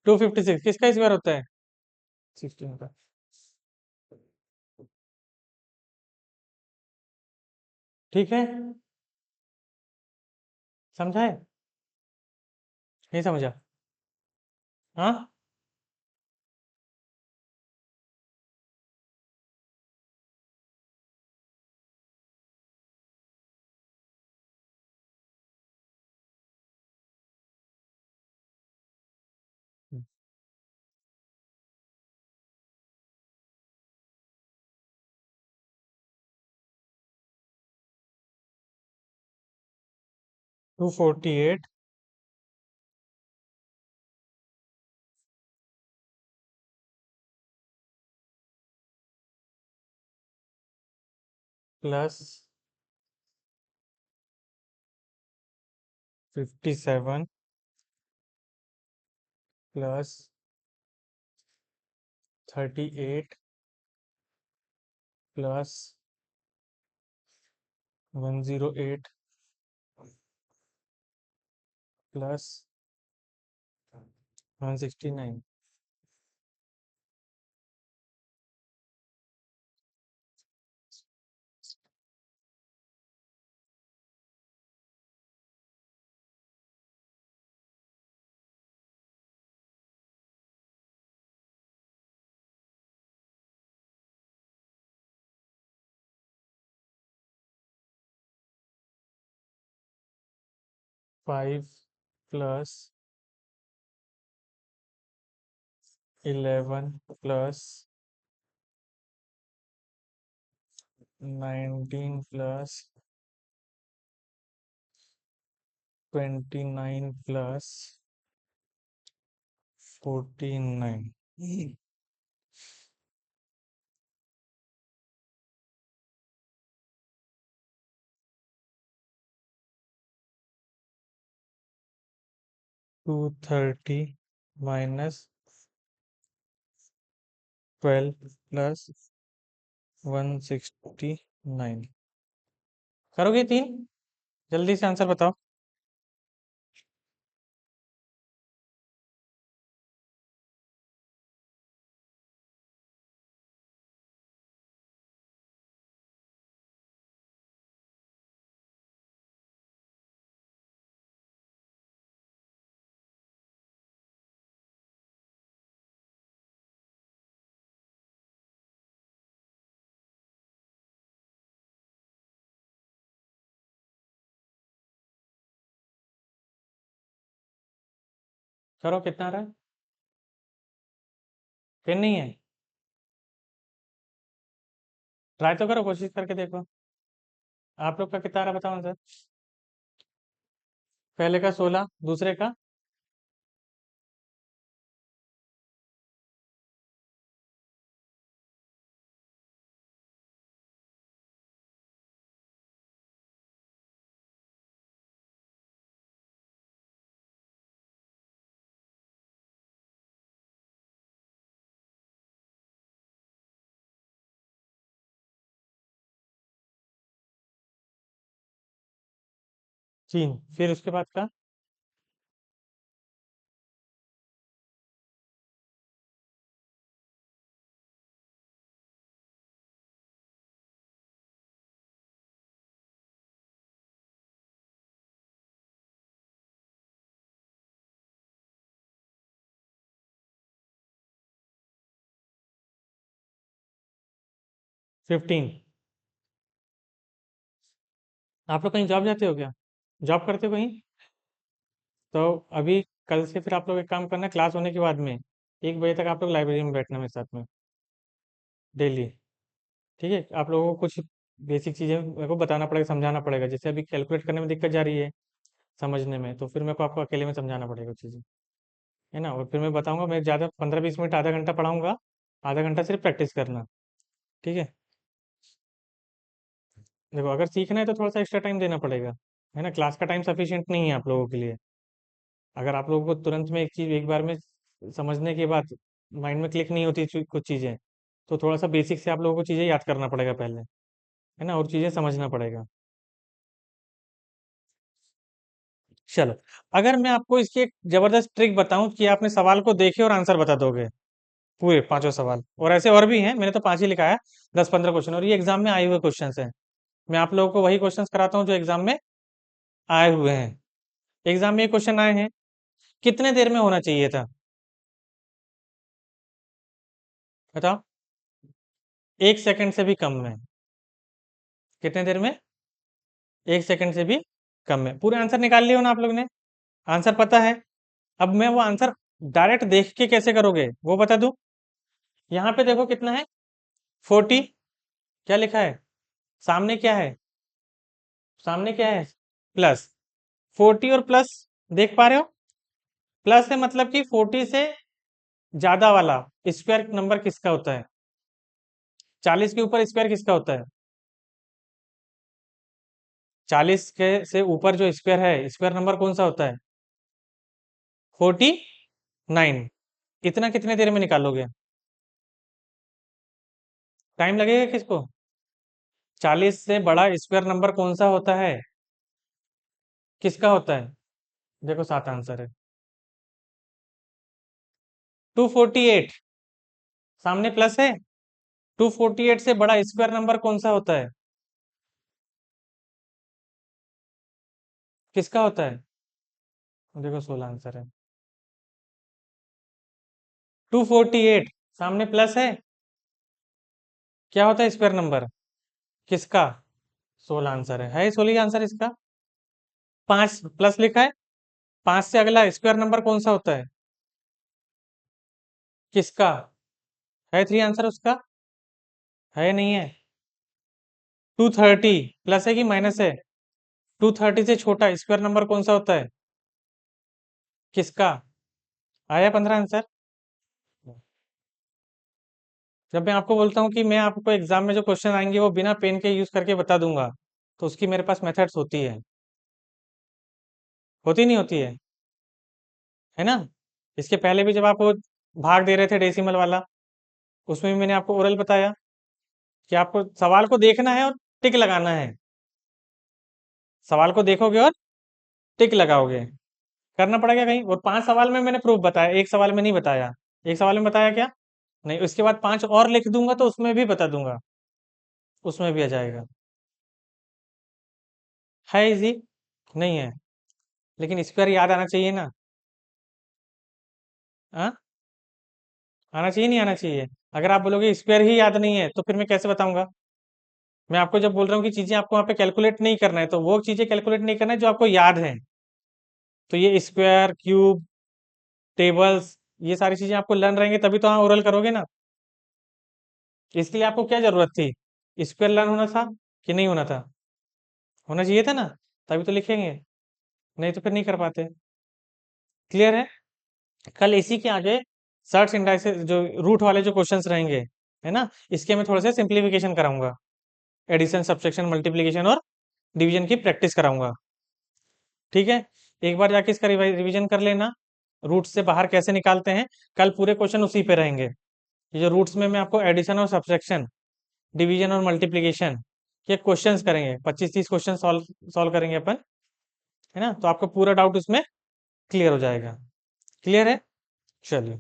256, किसका स्क्वायर होता है? 16 का। ठीक है, समझा है? नहीं समझा? हाँ, 248 plus 57 plus 38 plus 108 plus 169। 5 plus 11 plus 19 plus 29 plus 49। 230 minus 12 plus 169। करोगे 3? जल्दी से आंसर बताओ। करो, कितना आ रहा है? पेन नहीं है? ट्राई तो करो, कोशिश करके देखो। आप लोग का कितना आ रहा बताओ आंसर। पहले का 16, दूसरे का तीन, फिर उसके बाद का 15। आप लोग कहीं जॉब जाते हो क्या? जॉब करते हो कहीं? तो अभी कल से फिर आप लोग एक काम करना, क्लास होने के बाद में 1 बजे तक आप लोग लाइब्रेरी में बैठना मेरे साथ में, डेली। ठीक है, आप लोगों को कुछ बेसिक चीज़ें मेरे को बताना पड़ेगा, समझाना पड़ेगा। जैसे अभी कैलकुलेट करने में दिक्कत जा रही है, समझने में, तो फिर मेरे को आपको अकेले में समझाना पड़ेगा चीज़ें, है ना। और फिर मैं बताऊंगा, मैं ज़्यादा 15-20 मिनट, आधा घंटा पढ़ाऊंगा, आधा घंटा सिर्फ प्रैक्टिस करना। ठीक है। देखो, अगर सीखना है तो थोड़ा सा एक्स्ट्रा टाइम देना पड़ेगा, है ना। क्लास का टाइम सफिशिएंट नहीं है आप लोगों के लिए। अगर आप लोगों को तुरंत में एक चीज़ एक बार में समझने के बाद माइंड में क्लिक नहीं होती कुछ चीज़ें, तो थोड़ा सा बेसिक से आप लोगों को चीज़ें याद करना पड़ेगा पहले, है ना, और चीज़ें समझना पड़ेगा। चलो, अगर मैं आपको इसकी एक जबरदस्त ट्रिक बताऊं कि आपने सवाल को देखे और आंसर बता दोगे, पूरे पांचों सवाल, और ऐसे और भी हैं, मैंने तो 5 ही लिखा है, 10-15 क्वेश्चन, और ये एग्जाम में आए हुए क्वेश्चन हैं। मैं आप लोगों को वही क्वेश्चंस कराता हूँ जो एग्जाम में आए हुए हैं। एग्जाम में ये क्वेश्चन आए हैं, कितने देर में होना चाहिए था? बताओ। 1 सेकंड से भी कम में। कितने देर में? 1 सेकंड से भी कम में। पूरे आंसर निकाल लियो ना आप लोग ने? आंसर पता है? अब मैं वो आंसर डायरेक्ट देख के कैसे करोगे वो बता दूं। यहाँ पे देखो कितना है, 40। क्या लिखा है सामने? क्या है सामने? क्या है? प्लस। 40 और प्लस, देख पा रहे हो? प्लस है मतलब कि 40 से ज्यादा वाला स्क्वायर नंबर किसका होता है? 40 के ऊपर स्क्वायर किसका होता है? 40 के से ऊपर जो स्क्वायर है, स्क्वायर नंबर कौन सा होता है? 49। इतना कितने देर में निकालोगे? टाइम लगेगा किसको? 40 से बड़ा स्क्वायर नंबर कौन सा होता है? किसका होता है? देखो, 7 आंसर है। 248। सामने प्लस है। 248 से बड़ा स्क्वायर नंबर कौन सा होता है? किसका होता है? देखो, 16 आंसर है। 248 सामने प्लस है। क्या होता है स्क्वायर नंबर? किसका? 16 आंसर है 16 आंसर इसका। 5 प्लस लिखा है। 5 से अगला स्क्वायर नंबर कौन सा होता है? किसका? है 3 आंसर उसका। है नहीं है? 230 प्लस है कि माइनस है? 230 से छोटा स्क्वायर नंबर कौन सा होता है? किसका? आया 15 आंसर। जब मैं आपको बोलता हूँ कि मैं आपको एग्जाम में जो क्वेश्चन आएंगे वो बिना पेन के यूज करके बता दूंगा, तो उसकी मेरे पास मेथड्स होती है। होती नहीं होती है ना। इसके पहले भी जब आप वो भाग दे रहे थे डेसिमल वाला, उसमें भी मैंने आपको ओरल बताया कि आपको सवाल को देखना है और टिक लगाना है। सवाल को देखोगे और टिक लगाओगे, करना पड़ेगा कहीं। और 5 सवाल में मैंने प्रूफ बताया, एक सवाल में नहीं बताया। एक सवाल में बताया क्या? नहीं। उसके बाद 5 और लिख दूंगा तो उसमें भी बता दूंगा, उसमें भी आ जाएगा। है इजी? नहीं है? लेकिन स्क्वायर याद आना चाहिए ना। हाँ, आना चाहिए नहीं आना चाहिए? अगर आप बोलोगे स्क्वायर ही याद नहीं है तो फिर मैं कैसे बताऊंगा? मैं आपको जब बोल रहा हूँ कि चीजें आपको वहाँ पे कैलकुलेट नहीं करना है, तो वो चीजें कैलकुलेट नहीं करना है जो आपको याद है। तो ये स्क्वायर, क्यूब, टेबल्स, ये सारी चीजें आपको लर्न रहेंगे तभी तो हाँ ओरल करोगे ना। इसके लिए आपको क्या जरूरत थी? स्क्वायर लर्न होना था कि नहीं होना था? होना चाहिए था ना, तभी तो लिखेंगे। नहीं तो फिर नहीं कर पाते। क्लियर है? कल इसी के आगे सर्च इंडाइसेस, जो रूट वाले जो क्वेश्चंस रहेंगे, है ना, इसके मैं थोड़ा सा सिंप्लीफिकेशन कराऊंगा। एडिशन, सब्सट्रैक्शन, मल्टीप्लिकेशन और डिवीजन की प्रैक्टिस कराऊंगा। ठीक है। एक बार जाके इसका रिवीजन कर लेना, रूट से बाहर कैसे निकालते हैं। कल पूरे क्वेश्चन उसी पे रहेंगे। ये जो रूट्स में मैं आपको एडिशन और सब्सट्रैक्शन, डिवीजन और मल्टीप्लिकेशन के क्वेश्चंस करेंगे, 25-30 क्वेश्चन सॉल्व सॉल्व करेंगे अपन, है ना। तो आपका पूरा डाउट उसमें क्लियर हो जाएगा। क्लियर है? चलिए।